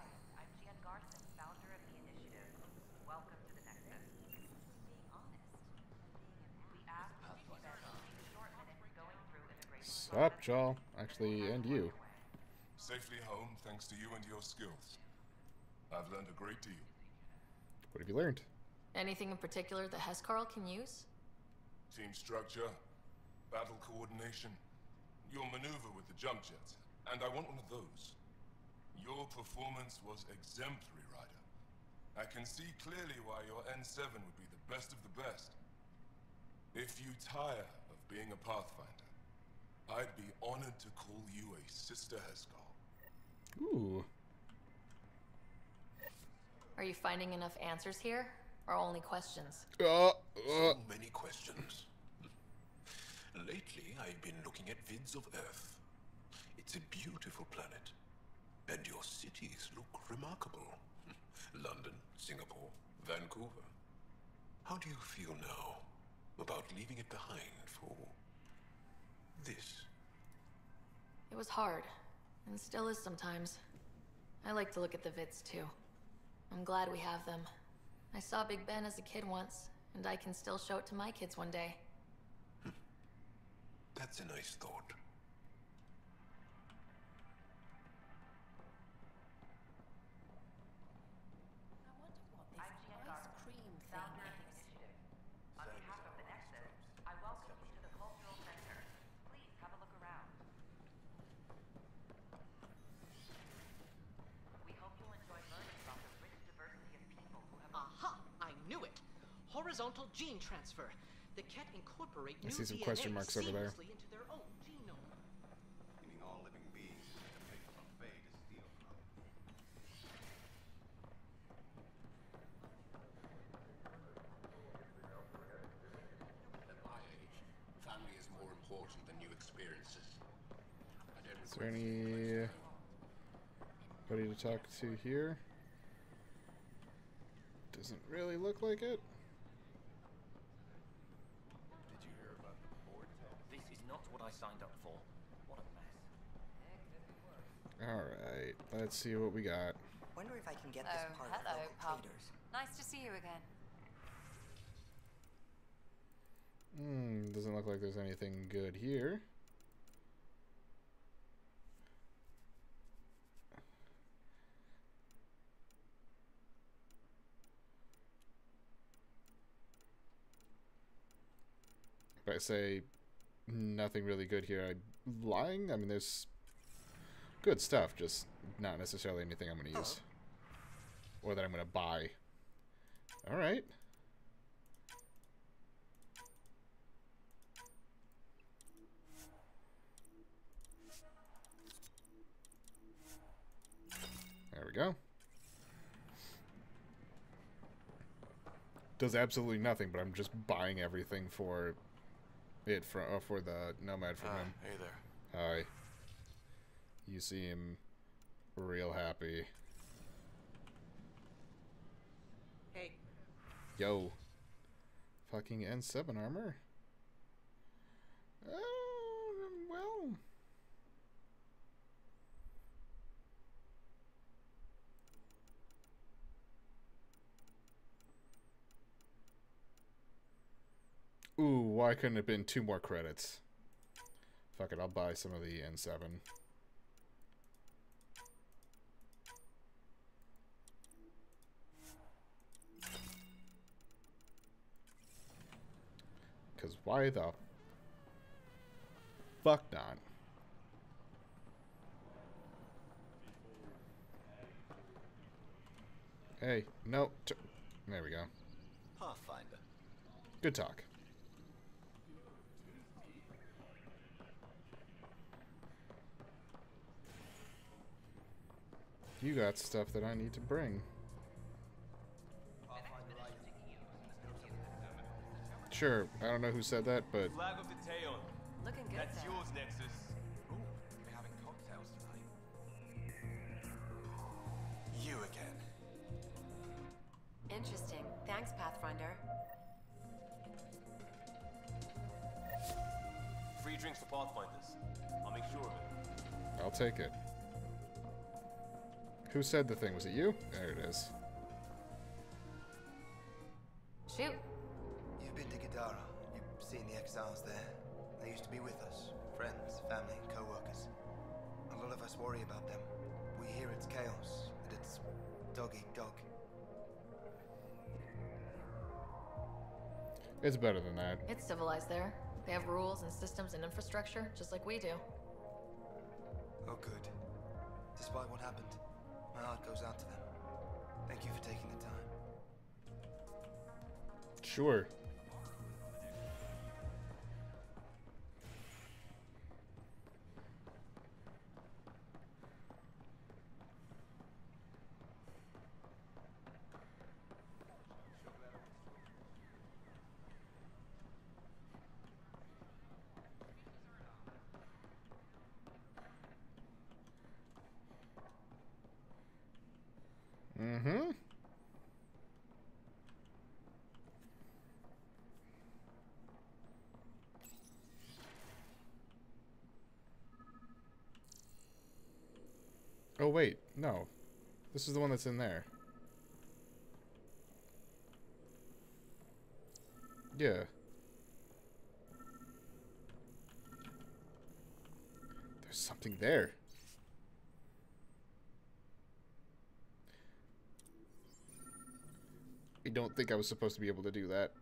Sup, Joel? Actually, and you. Safely home thanks to you and your skills. I've learned a great deal. What have you learned? Anything in particular that Hescarl can use? Team structure, battle coordination, your maneuver with the jump jets, and I want one of those. Your performance was exemplary, Ryder. I can see clearly why your N7 would be the best of the best. If you tire of being a Pathfinder, I'd be honored to call you a Sister Hescarl. Ooh. Are you finding enough answers here, or only questions? So many questions. Lately, I've been looking at vids of Earth. It's a beautiful planet. And your cities look remarkable. London, Singapore, Vancouver. How do you feel now about leaving it behind for this? It was hard, and still is sometimes. I like to look at the vids too. I'm glad we have them. I saw Big Ben as a kid once, and I can still show it to my kids one day. That's a nice thought. Ice cream thing is. On behalf of the Nexus, I welcome you to the Cultural Center. Please have a look around. We hope you'll enjoy learning about the rich diversity of people who have... Aha! I knew it! Horizontal gene transfer. The Ket incorporate I new see some DNA question marks over there. seamlessly into their own genome. Meaning all living beings have to pay for buffet to steal from. At my age, family is more important than new experiences. Is there anybody to talk to here? Doesn't really look like it. Did you hear about the vortex? This is not what I signed up for. What a mess. Alright, let's see what we got. Wonder if I can get this part of local traders. Nice to see you again. Doesn't look like there's anything good here. If I say nothing really good here, I'm lying. I mean, there's good stuff, just not necessarily anything I'm going to use. Or that I'm going to buy. Alright. There we go. Does absolutely nothing, but I'm just buying everything for it for the Nomad from him. Hey there. Hi. You seem real happy. Hey. Yo. Fucking N7 armor? Well. Ooh, why couldn't it have been 2 more credits? Fuck it, I'll buy some of the N7. Because why the fuck not? Hey, no. There we go. Pathfinder. Good talk. You got stuff that I need to bring. Sure, I don't know who said that, but Flag of the Teon. Looking good. That's there. yours, Nexus. Ooh, we're having cocktails tonight. You again. Interesting. Thanks, Pathfinder. Free drinks for Pathfinders. I'll make sure of it. I'll take it. Who said the thing? Was it you? There it is. Shoot. You've been to Gadara. You've seen the exiles there. They used to be with us. Friends, family, co-workers. A lot of us worry about them. We hear it's chaos, that it's dog eat dog. It's better than that. It's civilized there. They have rules and systems and infrastructure, just like we do. Oh, good. Despite what happened, my heart goes out to them. Thank you for taking the time. Sure. Mm-hmm. Oh, wait. No. This is the one that's in there. Yeah. There's something there. I don't think I was supposed to be able to do that.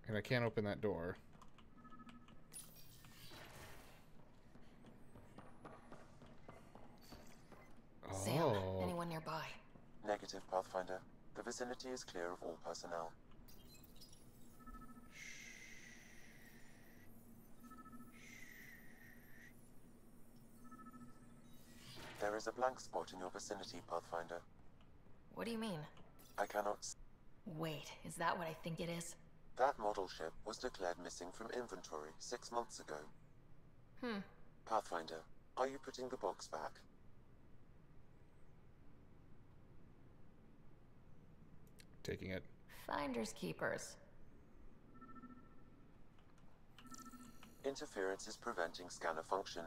And I can't open that door. Sam, anyone nearby? Negative, Pathfinder. The vicinity is clear of all personnel. There is a blank spot in your vicinity, Pathfinder. What do you mean? I cannot... Wait, is that what I think it is? That model ship was declared missing from inventory 6 months ago. Pathfinder, are you putting the box back? Taking it. Finders keepers. Interference is preventing scanner function.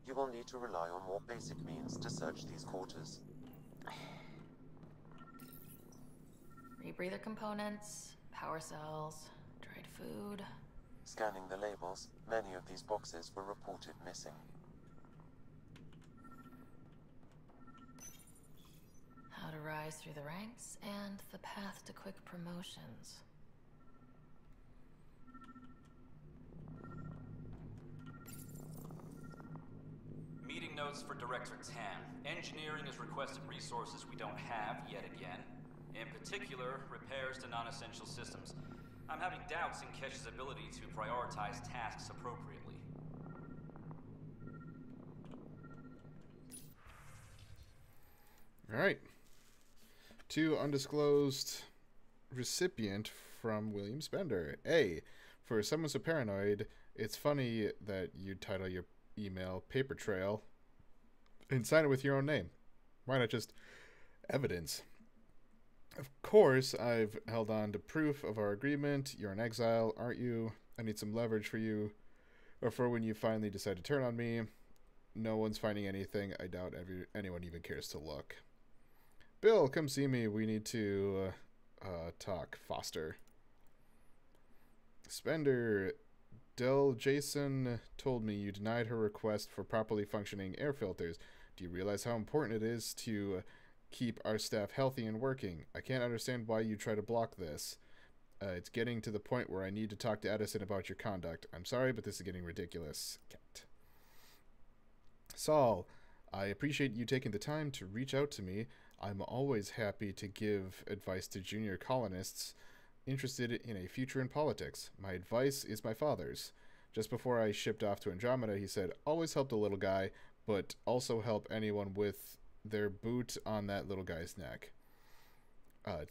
You will need to rely on more basic means to search these quarters. Rebreather components, power cells, dried food. Scanning the labels, many of these boxes were reported missing. How to rise through the ranks and the path to quick promotions. Meeting notes for Director Tan. Engineering has requested resources we don't have yet again. In particular, repairs to non-essential systems. I'm having doubts in Kesh's ability to prioritize tasks appropriately. Alright. To undisclosed recipient from William Spender. A. For someone so paranoid, it's funny that you title your email Paper Trail and sign it with your own name. Why not just evidence? Of course, I've held on to proof of our agreement. You're in exile, aren't you? I need some leverage for you, or for when you finally decide to turn on me. No one's finding anything. I doubt anyone even cares to look. Bill, come see me. We need to talk. Foster. Spender. Del Jason told me you denied her request for properly functioning air filters. Do you realize how important it is to keep our staff healthy and working? I can't understand why you try to block this. It's getting to the point where I need to talk to Edison about your conduct. I'm sorry, but this is getting ridiculous. Cat. Saul, I appreciate you taking the time to reach out to me. I'm always happy to give advice to junior colonists interested in a future in politics. My advice is my father's. Just before I shipped off to Andromeda, he said, always help the little guy, but also help anyone with their boot on that little guy's neck.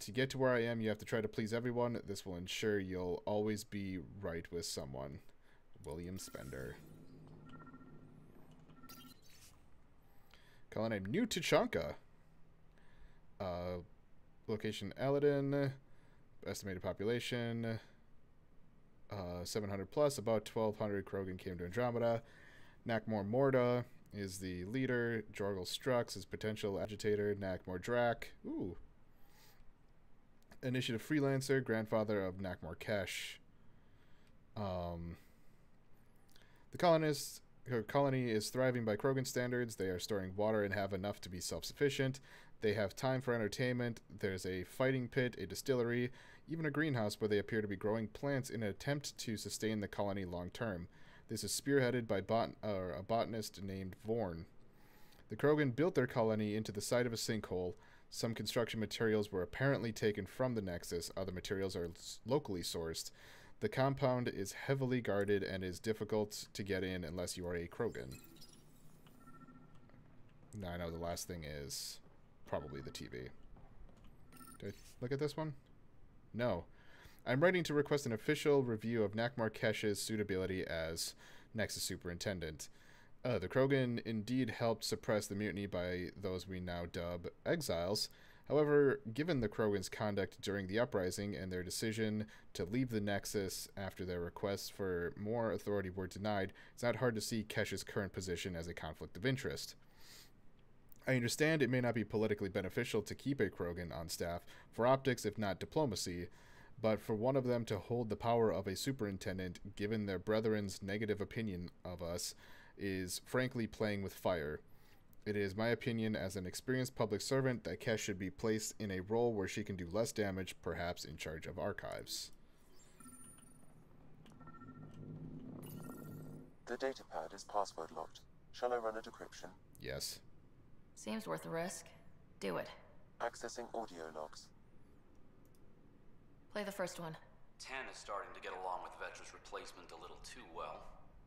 To get to where I am, you have to try to please everyone. This will ensure you'll always be right with someone. William Spender. Color name New Tuchanka. Location Aladdin. Estimated population 700 plus. About 1,200 Krogan came to Andromeda. Nakmor Morda is the leader. Jorgel Strux is potential agitator. Nakmor Drak. Ooh. Initiative freelancer. Grandfather of Nakmor Kesh. The colony is thriving by Krogan standards. They are storing water and have enough to be self-sufficient. They have time for entertainment. There's a fighting pit, a distillery, even a greenhouse where they appear to be growing plants in an attempt to sustain the colony long term. This is spearheaded by a botanist named Vorn. The Krogan built their colony into the side of a sinkhole. Some construction materials were apparently taken from the Nexus. Other materials are locally sourced. The compound is heavily guarded and is difficult to get in unless you are a Krogan. Now I know the last thing is probably the TV. Did I look at this one? No. I'm writing to request an official review of Nakmor Kesh's suitability as Nexus Superintendent. The Krogan indeed helped suppress the mutiny by those we now dub exiles. However, given the Krogans' conduct during the uprising and their decision to leave the Nexus after their requests for more authority were denied, it's not hard to see Kesh's current position as a conflict of interest. I understand it may not be politically beneficial to keep a Krogan on staff for optics if not diplomacy, but for one of them to hold the power of a superintendent, given their brethren's negative opinion of us, is frankly playing with fire. It is my opinion as an experienced public servant that Kesh should be placed in a role where she can do less damage, perhaps in charge of archives. The datapad is password locked. Shall I run a decryption? Yes. Seems worth the risk. Do it. Accessing audio logs. Play the first one. Tan is starting to get along with Vetra's replacement a little too well.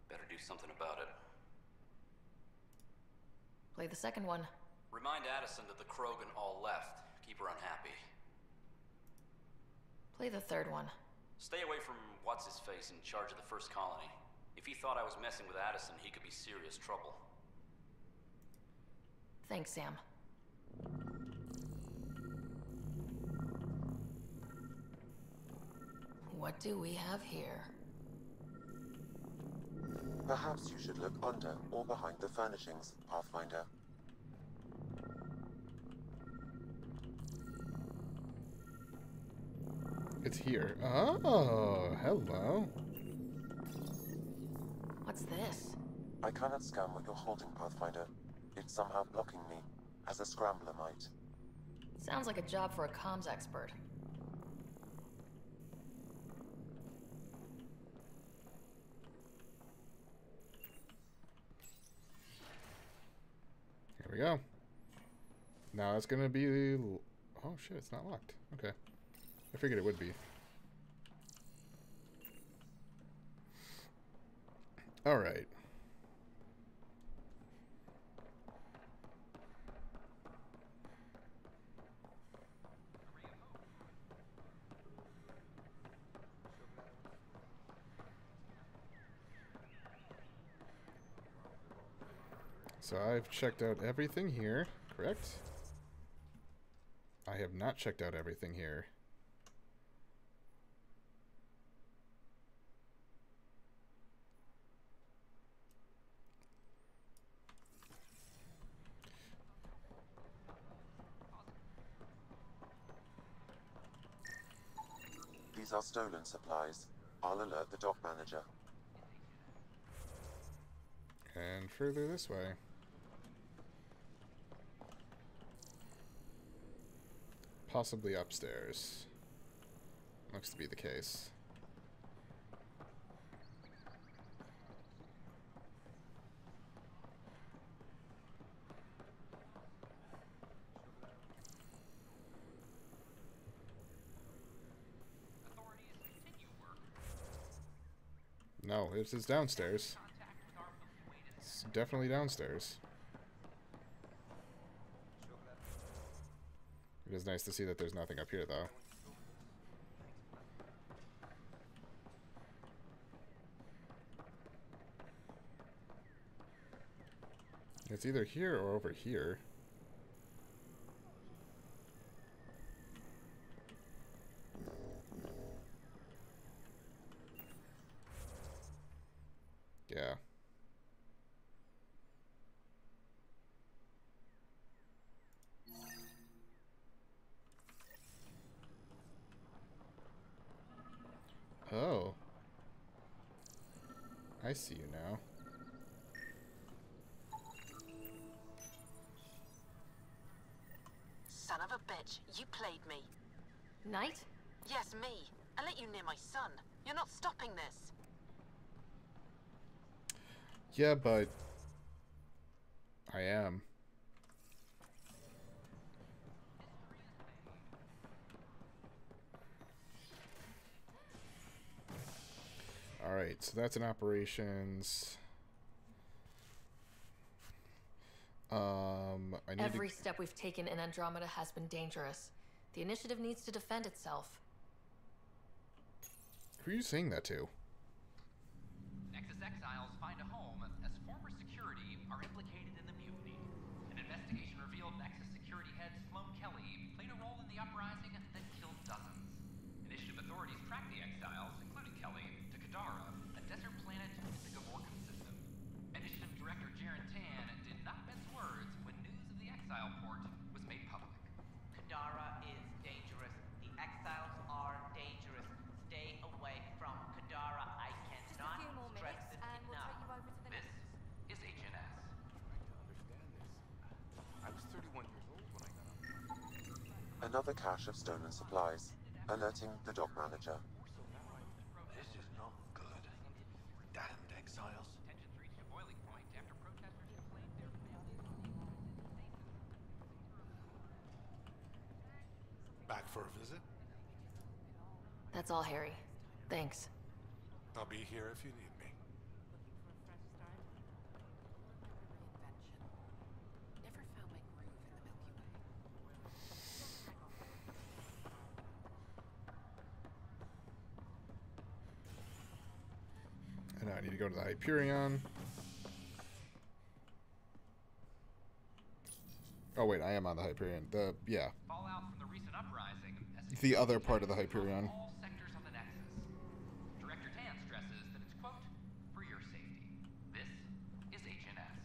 Better do something about it. Play the second one. Remind Addison that the Krogan all left. Keep her unhappy. Play the third one. Stay away from what's-his-face in charge of the first colony. If he thought I was messing with Addison, he could be serious trouble. Thanks, Sam. What do we have here? Perhaps you should look under or behind the furnishings, Pathfinder. It's here. Oh, hello. What's this? I cannot scan what you're holding, Pathfinder. It's somehow blocking me, as a scrambler might. Sounds like a job for a comms expert. Here we go. Now it's gonna be... Oh shit, it's not locked. Okay. I figured it would be. Alright. So I've checked out everything here, correct? I have not checked out everything here. These are stolen supplies. I'll alert the dock manager. And further this way. Possibly upstairs. Looks to be the case. No, it's downstairs. It's definitely downstairs. It is nice to see that there's nothing up here, though. It's either here or over here. Yeah. Oh. I see you now. Son of a bitch, you played me. Knight? Yes, me. I let you near my son. You're not stopping this. Yeah, but I am. Alright, so that's in operations. I need Every step we've taken in Andromeda has been dangerous. The initiative needs to defend itself. Who are you saying that to? Nexus exiles find a home as former security are implicated in the mutiny. An investigation revealed Nexus security head Sloan Kelly played a Another cache of stolen supplies, alerting the dock manager. This is not good. Damned exiles. Tensions reached a boiling point after protesters complained their families were being Back for a visit? That's all, Harry. Thanks. I'll be here if you need me. Never found my groove in the Milky Way. And now I need to go to the Hyperion. Oh wait, I am on the Hyperion. Yeah. fallout from the recent uprising. The other part of the Hyperion. All sectors on the Nexus. Director Tan stresses that it's, quote, for your safety. This is HNS.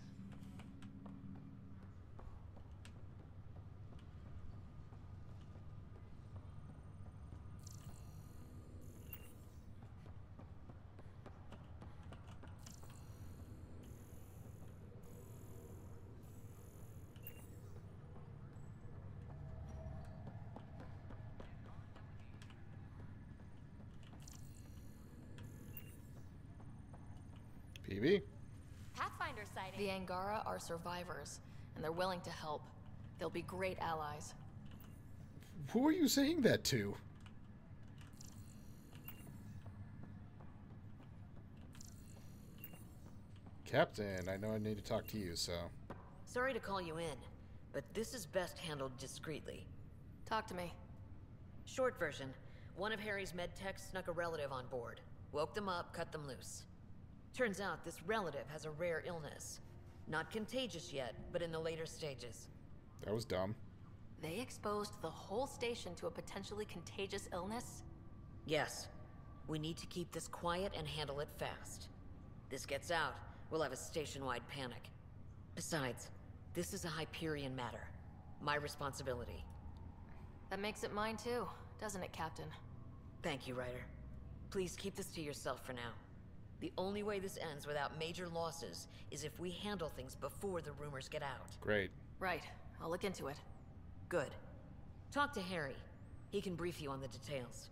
PV. Pathfinder sighting. The Angara are survivors, and they're willing to help. They'll be great allies. Who are you saying that to? Captain, I know I need to talk to you, so... Sorry to call you in, but this is best handled discreetly. Talk to me. Short version, one of Harry's medtechs snuck a relative on board. Woke them up, cut them loose. Turns out this relative has a rare illness. Not contagious yet, but in the later stages. That was dumb. They exposed the whole station to a potentially contagious illness? Yes. We need to keep this quiet and handle it fast. This gets out, we'll have a station-wide panic. Besides, this is a Hyperion matter. My responsibility. That makes it mine too, doesn't it, Captain? Thank you, Ryder. Please keep this to yourself for now. The only way this ends without major losses is if we handle things before the rumors get out. Great. Right. I'll look into it. Good. Talk to Harry. He can brief you on the details.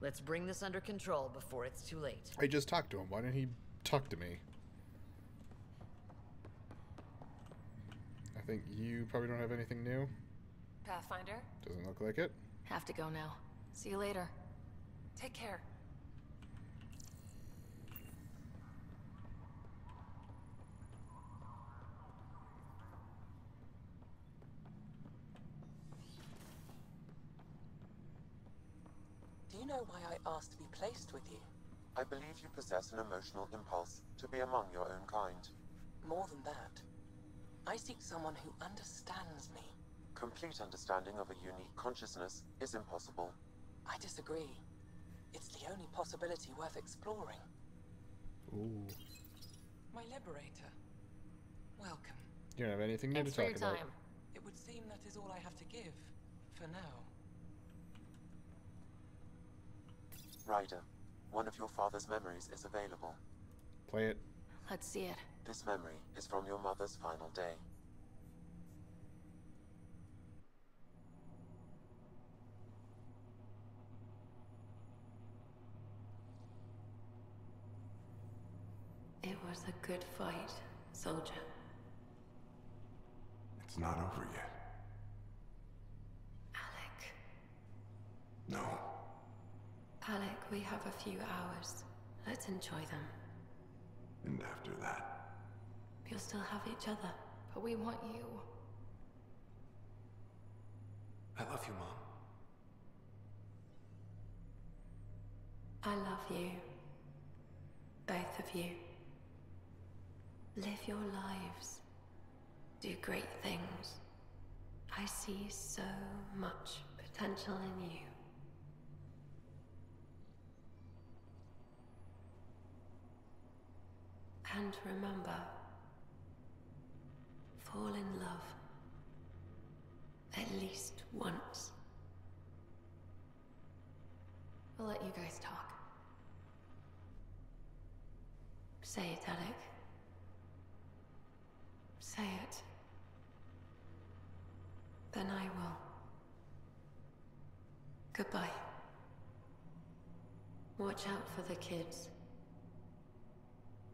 Let's bring this under control before it's too late. I just talked to him. Why didn't he talk to me? I think you probably don't have anything new. Pathfinder? Doesn't look like it. Have to go now. See you later. Take care. Do you know why I asked to be placed with you? I believe you possess an emotional impulse to be among your own kind. More than that. I seek someone who understands me. Complete understanding of a unique consciousness is impossible. I disagree. It's the only possibility worth exploring. Ooh. My liberator. Welcome. You don't have anything new to talk about. It would seem that is all I have to give, for now. Ryder, one of your father's memories is available. Play it. Let's see it. This memory is from your mother's final day. It was a good fight, soldier. It's not over yet. Alec. No. Alec, we have a few hours. Let's enjoy them. And after that? We'll still have each other. But we want you. I love you, Mom. I love you. Both of you. Live your lives. Do great things. I see so much potential in you. And remember, fall in love. At least once. We'll let you guys talk. Say it, Alec. Say it. Then I will. Goodbye. Watch out for the kids.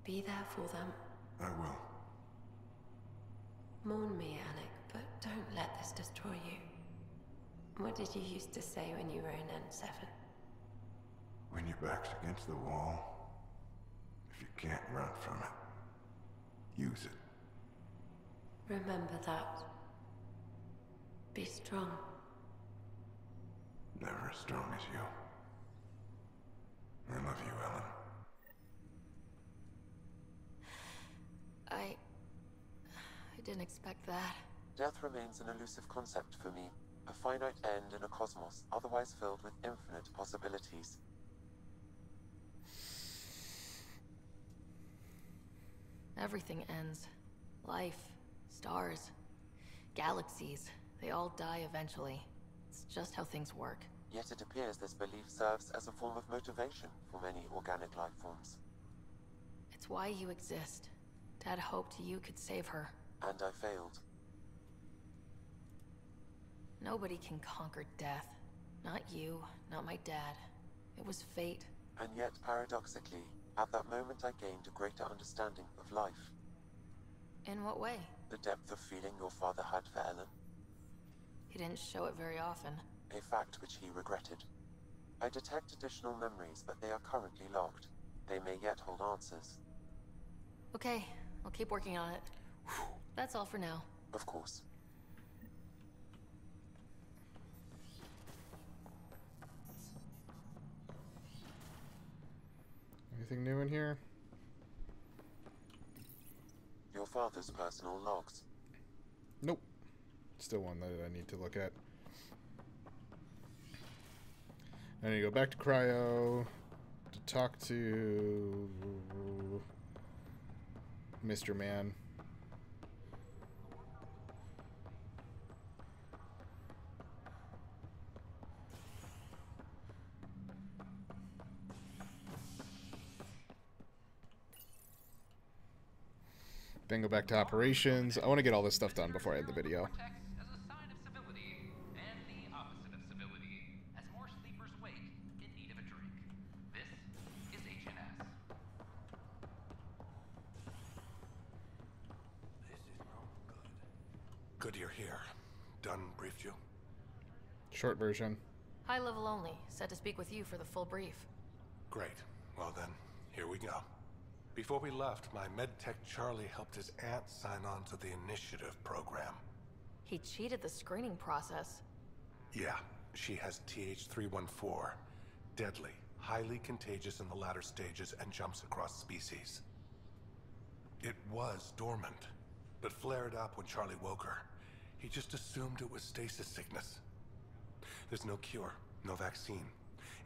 Be there for them. I will. Mourn me, Alec, but don't let this destroy you. What did you used to say when you were in N7? When your back's against the wall, if you can't run from it, use it. Remember that. Be strong. Never as strong as you. I love you, Ellen. I didn't expect that. Death remains an elusive concept for me. A finite end in a cosmos otherwise filled with infinite possibilities. Everything ends. Life, stars, galaxies, they all die eventually. It's just how things work. Yet it appears this belief serves as a form of motivation for many organic life forms. It's why you exist. Dad hoped you could save her. And I failed. Nobody can conquer death. Not you, not my dad. It was fate. And yet, paradoxically, at that moment I gained a greater understanding of life. In what way? The depth of feeling your father had for Ellen. He didn't show it very often. A fact which he regretted. I detect additional memories, but they are currently locked. They may yet hold answers. Okay, I'll keep working on it. That's all for now. Of course. Anything new in here? Your father's personal logs. Nope. Still one that I need to look at. I need to go back to Cryo to talk to Mr. Man. Then go back to operations. I want to get all this stuff done before I end the video. As a sign of civility, and the opposite of civility, as more sleepers wake in need of a drink. This is HNS. This is not good. Good you're here. Dunn briefed you? Short version. High level only. Set to speak with you for the full brief. Great. Well then, here we go. Before we left, my medtech Charlie helped his aunt sign on to the initiative program. He cheated the screening process. Yeah, she has TH314. Deadly, highly contagious in the latter stages and jumps across species. It was dormant, but flared up when Charlie woke her. He just assumed it was stasis sickness. There's no cure, no vaccine.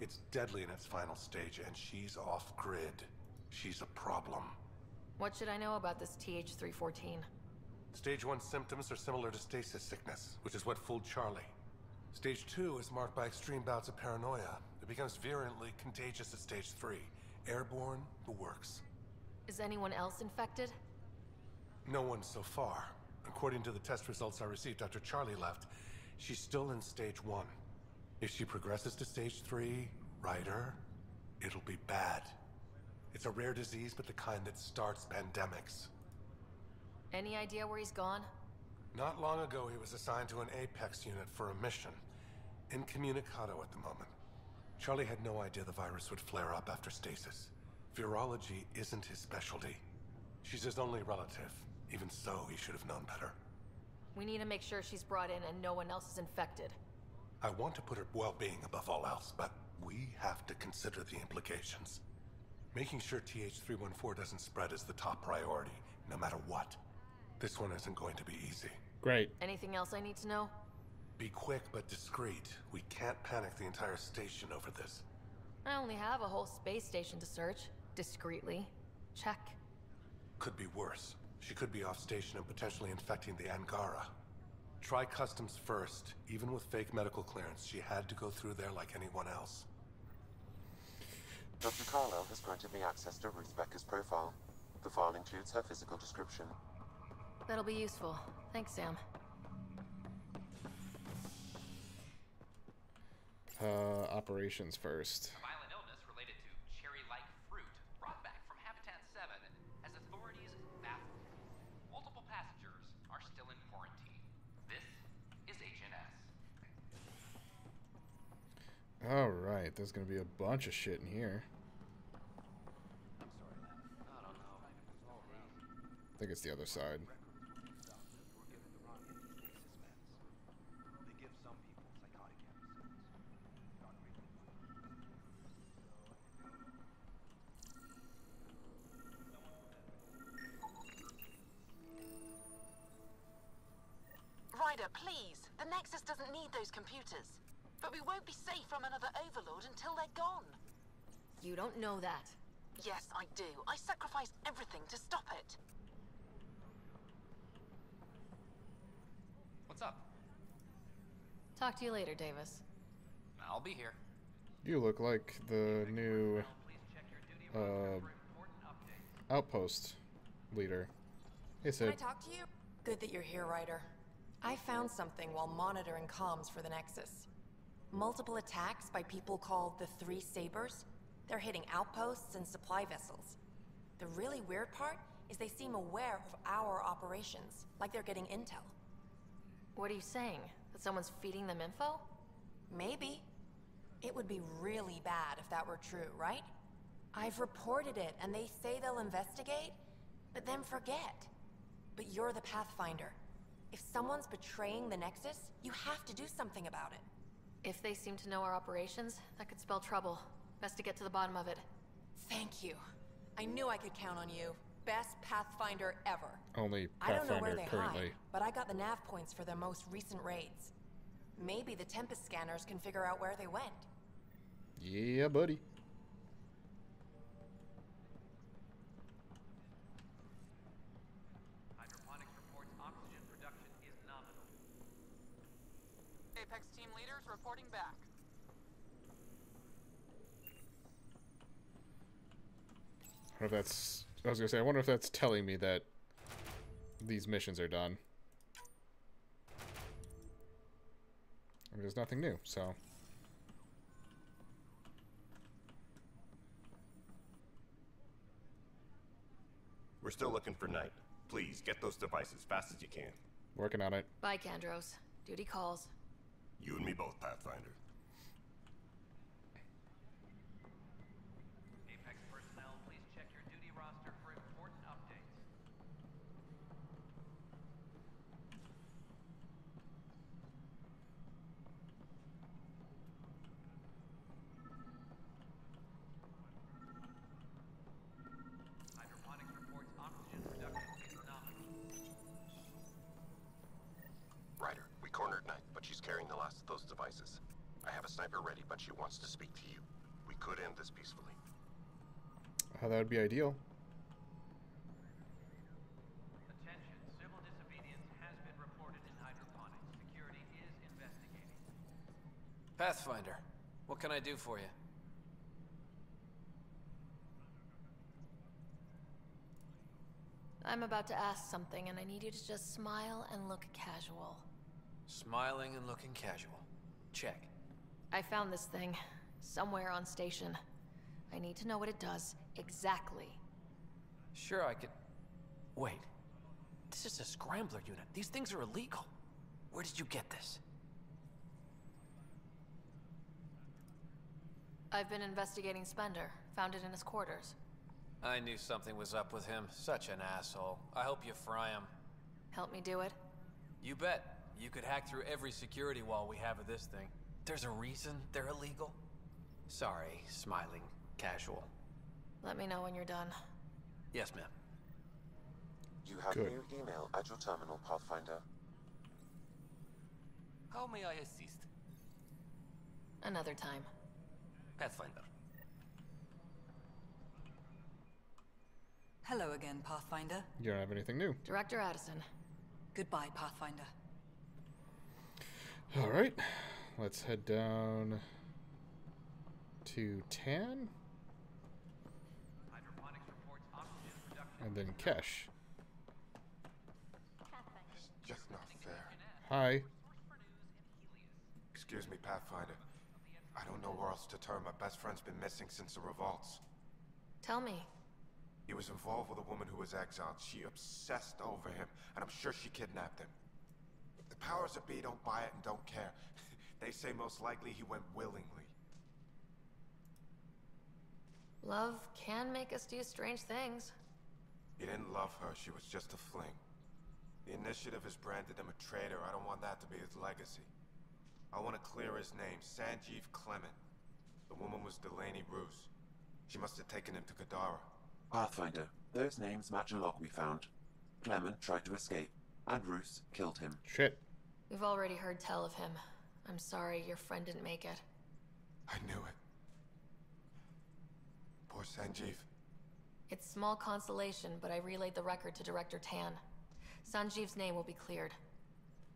It's deadly in its final stage, and she's off-grid. She's a problem. What should I know about this TH314? Stage 1 symptoms are similar to stasis sickness, which is what fooled Charlie. Stage 2 is marked by extreme bouts of paranoia. It becomes virulently contagious at Stage 3. Airborne, the works. Is anyone else infected? No one so far. According to the test results I received after Charlie left, she's still in Stage 1. If she progresses to Stage 3, Ryder, it'll be bad. It's a rare disease, but the kind that starts pandemics. Any idea where he's gone? Not long ago, he was assigned to an Apex unit for a mission. Incommunicado at the moment. Charlie had no idea the virus would flare up after stasis. Virology isn't his specialty. She's his only relative. Even so, he should have known better. We need to make sure she's brought in and no one else is infected. I want to put her well-being above all else, but we have to consider the implications. Making sure TH314 doesn't spread is the top priority, no matter what. This one isn't going to be easy. Great. Anything else I need to know? Be quick but discreet. We can't panic the entire station over this. I only have a whole space station to search. Discreetly. Check. Could be worse. She could be off station and potentially infecting the Angara. Try customs first. Even with fake medical clearance, she had to go through there like anyone else. Dr. Carlisle has granted me access to Ruth Becker's profile. The file includes her physical description. That'll be useful. Thanks, Sam. Operations first. A violent illness related to cherry-like fruit brought back from Habitat 7 has authorities baffled. Multiple passengers are still in quarantine. This is HNS. Alright, there's gonna be a bunch of shit in here. I think it's the other side. Ryder, please. The Nexus doesn't need those computers. But we won't be safe from another overlord until they're gone. You don't know that. Yes, I do. I sacrificed everything to stop it. What's up? Talk to you later, Davis. I'll be here. You look like the new outpost leader. Hey, Can I Sid. talk to you? Good that you're here, Ryder. I found something while monitoring comms for the Nexus. Multiple attacks by people called the Three Sabers. They're hitting outposts and supply vessels. The really weird part is they seem aware of our operations, like they're getting intel. What are you saying? That someone's feeding them info? Maybe. It would be really bad if that were true, right? I've reported it, and they say they'll investigate, but then forget. But you're the Pathfinder. If someone's betraying the Nexus, you have to do something about it. If they seem to know our operations, that could spell trouble. Best to get to the bottom of it. Thank you. I knew I could count on you. Best Pathfinder ever. Only I don't know where Pathfinder they currently. hide, but I got the nav points for their most recent raids. Maybe the Tempest scanners can figure out where they went. Yeah, buddy. Hydroponics reports oxygen production is nominal. Apex team leaders reporting back. I wonder if that's. I was gonna say. I wonder if that's telling me that these missions are done. I mean, there's nothing new, so. We're still looking for Knight. Please, get those devices fast as you can. Working on it. Bye, Kandros. Duty calls. You and me both, Pathfinder. Apex personnel, please check your duty roster for important updates. Hydroponics reports oxygen production is nominal. Ryder, we cornered Knight, but she's carrying the last of those devices. I have a sniper ready, but she wants to speak to you. We could end this peacefully. That would be ideal. Attention, civil disobedience has been reported in hydroponics. Security is investigating. Pathfinder, what can I do for you? I'm about to ask something, and I need you to just smile and look casual. Smiling and looking casual. Check. I found this thing somewhere on station. I need to know what it does exactly. Sure, I could... Wait. This is a scrambler unit. These things are illegal. Where did you get this? I've been investigating Spender. Found it in his quarters. I knew something was up with him. Such an asshole. I hope you fry him. Help me do it? You bet. You could hack through every security wall we have of this thing. There's a reason they're illegal? Sorry, smiling, casual. Let me know when you're done. Yes, ma'am. You have Good. new email at your terminal, Pathfinder. How may I assist? Another time. Pathfinder. Hello again, Pathfinder. You don't have anything new. Director Addison. Goodbye, Pathfinder. All right, let's head down to Tan, Hydroponics reports oxygen production. and then Kesh. It's just not fair. Hi. Excuse me, Pathfinder. I don't know where else to turn. My best friend's been missing since the revolts. Tell me. He was involved with a woman who was exiled. She obsessed over him, and I'm sure she kidnapped him. The powers that be don't buy it and don't care. They say most likely he went willingly. Love can make us do strange things. He didn't love her, she was just a fling. The Initiative has branded him a traitor. I don't want that to be his legacy. I want to clear his name, Sanjeev Clement. The woman was Delaney Roos. She must have taken him to Kadara. Pathfinder, those names match a log we found. Clement tried to escape, and Roos killed him. Shit. We've already heard tell of him. I'm sorry your friend didn't make it. I knew it. Poor Sanjeev. It's small consolation, but I relayed the record to Director Tan. Sanjeev's name will be cleared.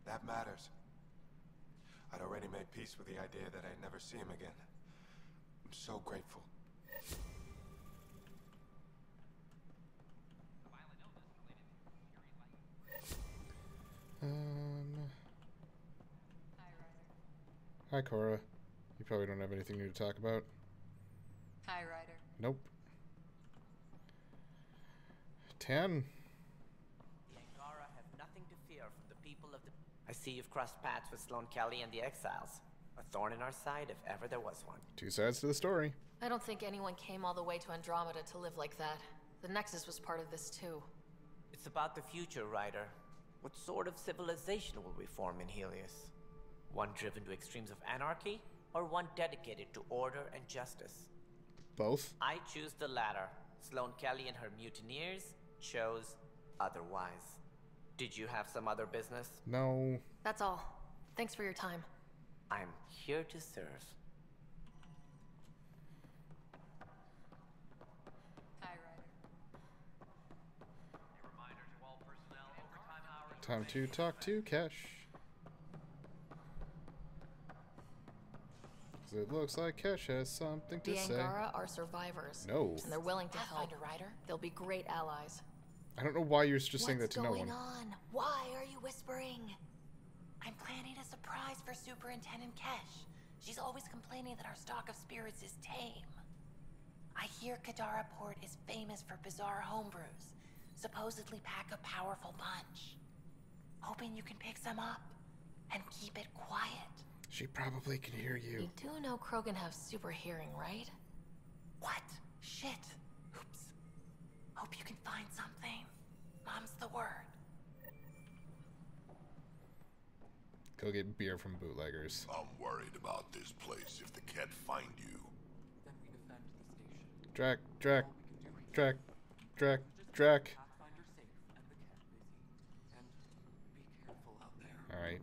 That matters. I'd already made peace with the idea that I'd never see him again. I'm so grateful. Hi, Cora. You probably don't have anything new to talk about. Hi, Ryder. Nope. Tan. The Angara have nothing to fear from the people of the... I see you've crossed paths with Sloane Kelly and the Exiles. A thorn in our side if ever there was one. Two sides to the story. I don't think anyone came all the way to Andromeda to live like that. The Nexus was part of this too. It's about the future, Ryder. What sort of civilization will we form in Helios? One driven to extremes of anarchy, or one dedicated to order and justice? Both. I choose the latter. Sloane Kelly and her mutineers chose otherwise. Did you have some other business? No. That's all. Thanks for your time. I'm here to serve. Hi, Ryder. A reminder to all personnel, overtime hours. Time to talk to Kesh. It looks like Kesh has something to say. The Angara are survivors. No. And they're willing to help. Ryder. They'll be great allies. I don't know why you're just saying that to no one. What's going on? Why are you whispering? I'm planning a surprise for Superintendent Kesh. She's always complaining that our stock of spirits is tame. I hear Kadara Port is famous for bizarre homebrews. Supposedly pack a powerful punch. Hoping you can pick some up and keep it quiet. She probably can hear you. You do know Krogan have super hearing, right? What? Shit. Oops. Hope you can find something. Mom's the word. Go get beer from bootleggers. I'm worried about this place if the Ket find you. Then we defend the station. Drac. Pathfinder safe and the Ket busy. And be careful out there. Alright.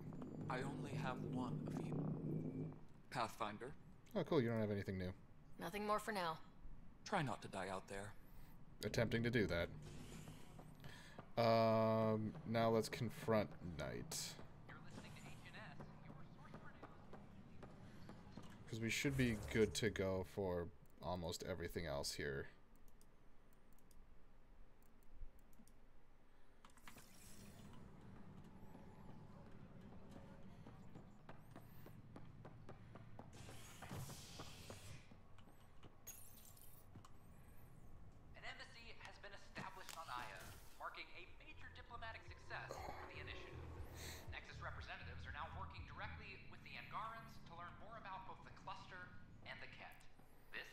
I only have one of you. Pathfinder. Oh, cool. You don't have anything new. Nothing more for now. Try not to die out there. Attempting to do that. Now let's confront Knight. Because we should be good to go for almost everything else here. An embassy has been established on Aya, marking a major diplomatic success for the initiative. Nexus representatives are now working directly with the Angarans to learn more about both the cluster and the Ket. This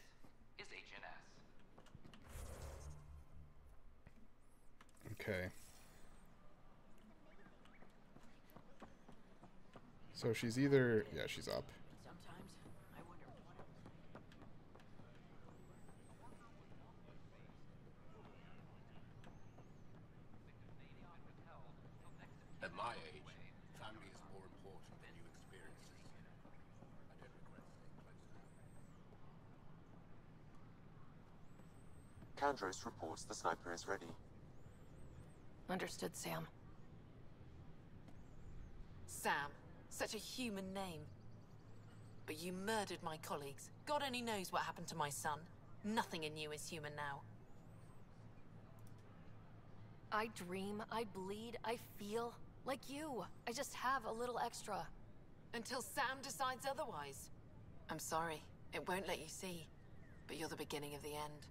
is HNS. Okay. So she's either... Yeah, she's up. Sometimes I wonder what else. At my age, family is more important than new experiences. I don't regret staying close. Kandros reports the sniper is ready. Understood, Sam. Sam. Such a human name. But you murdered my colleagues. God only knows what happened to my son. Nothing in you is human now. I dream, I bleed, I feel like you. I just have a little extra. Until Sam decides otherwise. I'm sorry. It won't let you see. But you're the beginning of the end.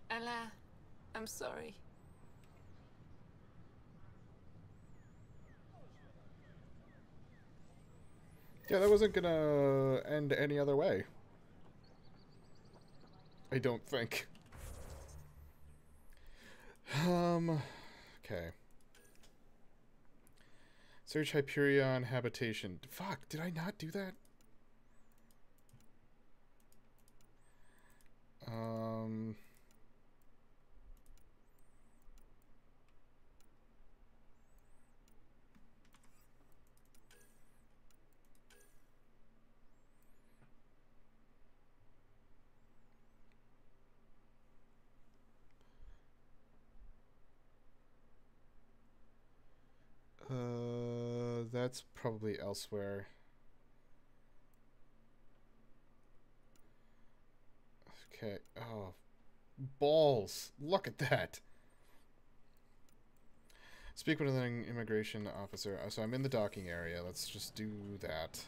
Ella, I'm sorry. Yeah, that wasn't gonna end any other way. I don't think. Okay. Search Hyperion habitation. Fuck, did I not do that? That's probably elsewhere. Okay. Oh, balls! Look at that. Speak with an immigration officer. So I'm in the docking area. Let's just do that.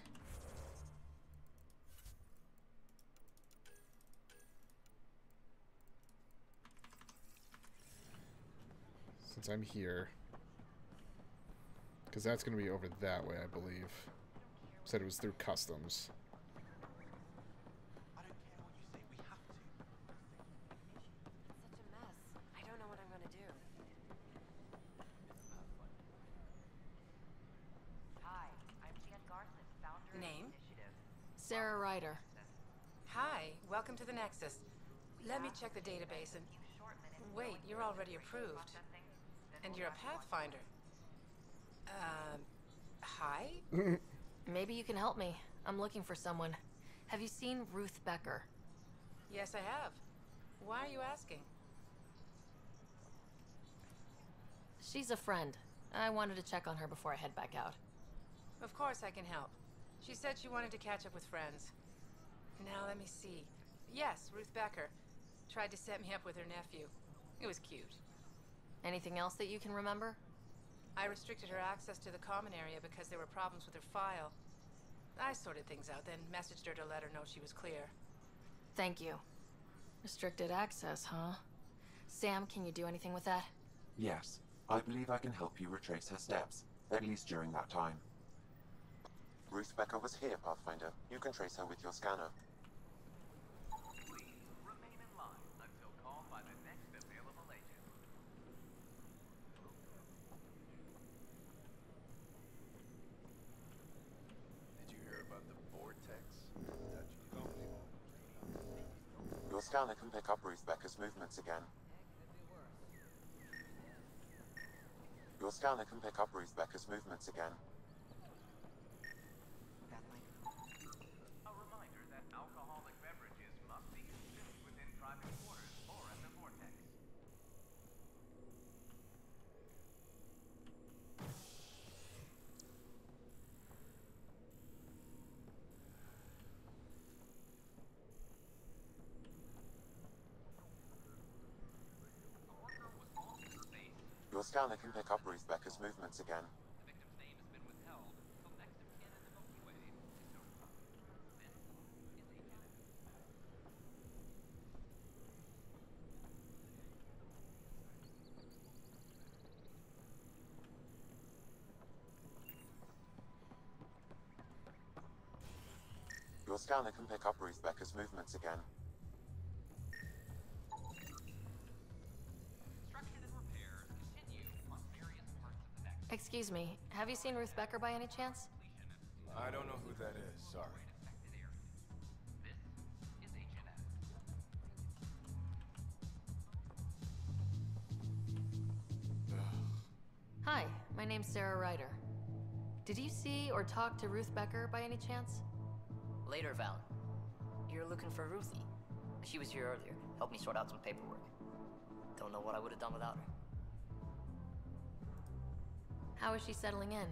Since I'm here. Because that's going to be over that way, I believe. Said it was through customs. Name? Sarah Ryder. Hi, welcome to the Nexus. Let me check the database and... Wait, you're already approved. And you're a Pathfinder. Hi? Maybe you can help me. I'm looking for someone. Have you seen Ruth Becker? Yes, I have. Why are you asking? She's a friend. I wanted to check on her before I head back out. Of course I can help. She said she wanted to catch up with friends. Now let me see. Yes, Ruth Becker. Tried to set me up with her nephew. It was cute. Anything else that you can remember? I restricted her access to the common area because there were problems with her file. I sorted things out, then messaged her to let her know she was clear. Thank you. Restricted access, huh? Sam, can you do anything with that? Yes, I believe I can help you retrace her steps, at least during that time. Ruth Becker was here, Pathfinder. You can trace her with your scanner. Please remain in line until called by the next available agent. Did you hear about the vortex? Your scanner can pick up Ruth Becker's movements again. Your scanner can pick up Ruth Becker's movements again. A reminder that alcoholic beverages must be consumed within private quarters or at the vortex. Your scanner can pick up Ruth Becker's movements again. The victim's name has been withheld until next of kin and the Milky Way is notified. This is Agent. Your scanner can pick up Ruth Becker's movements again. Construction and repairs continue on various parts of the Nexus. Excuse me, have you seen Ruth Becker by any chance? I don't know who that is, sorry. This is Agent. Hi, my name's Sarah Ryder. Did you see or talk to Ruth Becker by any chance? Later, Val. You're looking for Ruthie. She was here earlier. Helped me sort out some paperwork. Don't know what I would have done without her. How is she settling in?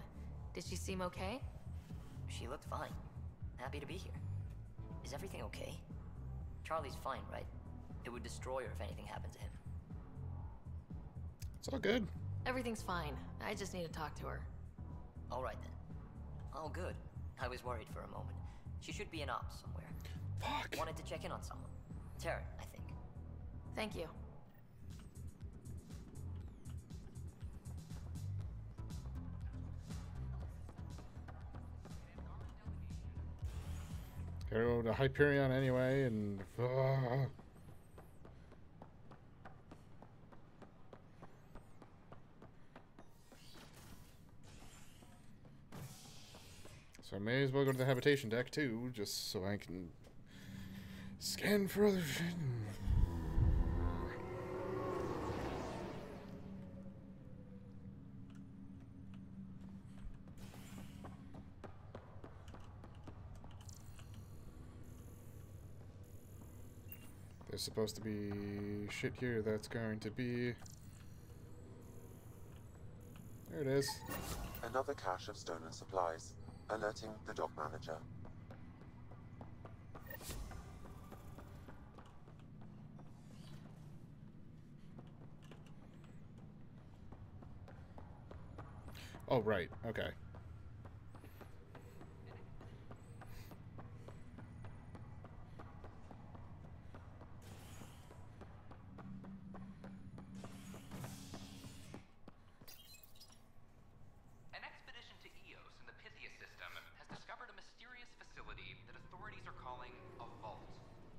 Did she seem okay? She looked fine. Happy to be here. Is everything okay? Charlie's fine, right? It would destroy her if anything happened to him. It's all good. Everything's fine. I just need to talk to her. All right then. Oh, good. I was worried for a moment. She should be in ops somewhere. Fuck. Wanted to check in on someone. Taryn, I think. Thank you. Gotta go to Hyperion anyway, and so I may as well go to the habitation deck too, just so I can scan for other shit. There's supposed to be shit here that's going to be... There it is. Another cache of stolen supplies, alerting the dock manager. Oh, right. Okay. An expedition to Eos in the Pythia system has discovered a mysterious facility that authorities are calling a vault.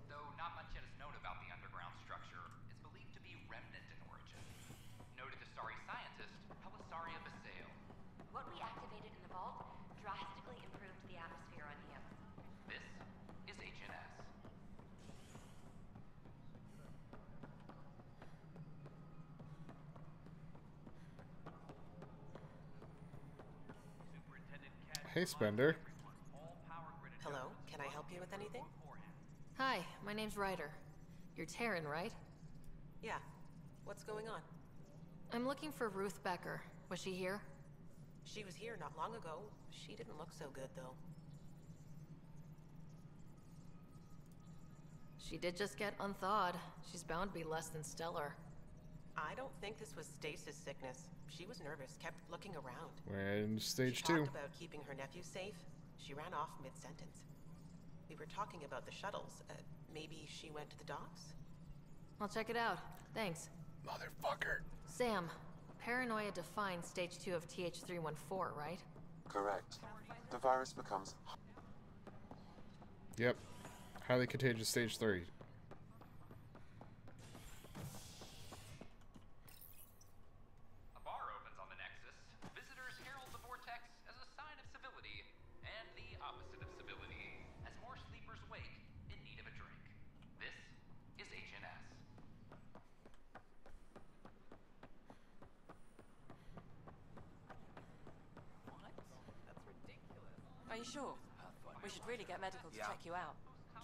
Though not much yet is known about the underground structure, it's believed to be remnant in origin. Noted Asari scientist Helisaria Basale. What we activated in the vault drastically improved the atmosphere on Eos. This is HNS. Hey, Spender. Hello, can I help you with anything? Hi, my name's Ryder. You're Taryn, right? Yeah. What's going on? I'm looking for Ruth Becker. Was she here? She was here not long ago. She didn't look so good, though. She did just get unthawed. She's bound to be less than stellar. I don't think this was stasis sickness. She was nervous, kept looking around. We're in stage She 2. talked about keeping her nephew safe. She ran off mid-sentence. We were talking about the shuttles. Maybe she went to the docks? I'll check it out. Thanks. Motherfucker. Sam, paranoia defined stage 2 of TH314, right? Correct. The virus becomes... Yep. Highly contagious stage 3. A bar opens on the Nexus. Visitors herald the vortex as a sign of civility, and the opposite of civility, as more sleepers wake in need of a drink. This is HNS. Are you sure? We should really get medical to check you out.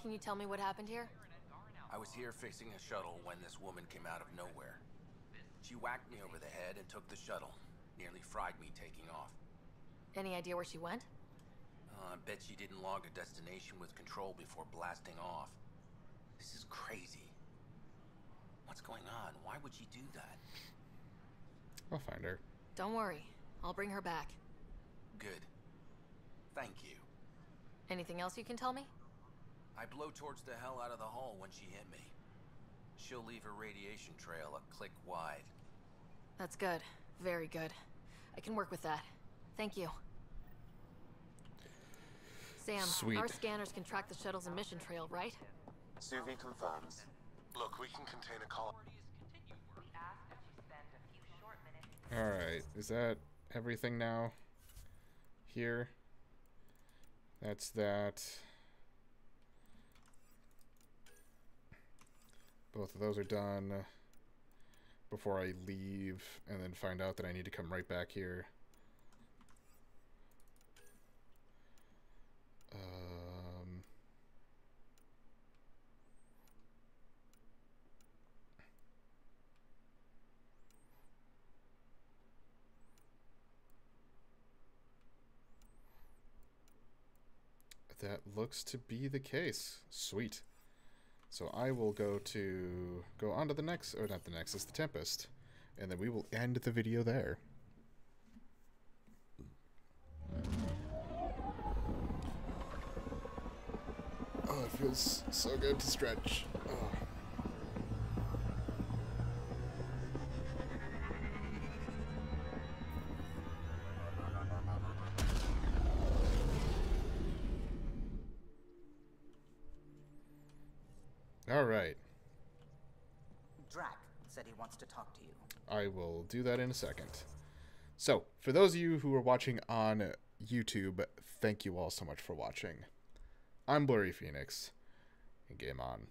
Can you tell me what happened here? I was here fixing a shuttle when this woman came out of nowhere. She whacked me over the head and took the shuttle. Nearly fried me taking off. Any idea where she went? I bet she didn't log a destination with control before blasting off. This is crazy. What's going on? Why would she do that? I'll find her. Don't worry. I'll bring her back. Good. Thank you. Anything else you can tell me? I blow towards the hell out of the hull when she hit me. She'll leave her radiation trail a click wide. That's good. Very good. I can work with that. Thank you. Sam, Sweet. our scanners can track the shuttle's emission trail, right? Suvi confirms. Look, we can contain a column. Alright, is that everything now? Here? That's that. Both of those are done before I leave and then find out that I need to come right back here. That looks to be the case. Sweet. So I will go onto the Nexus, or not the Nexus, the Tempest, and then we will end the video there. Oh, it feels so good to stretch. Oh. All right. Drac said he wants to talk to you. I will do that in a second. So, for those of you who are watching on YouTube, thank you all so much for watching. I'm Blurry Phoenix, and game on.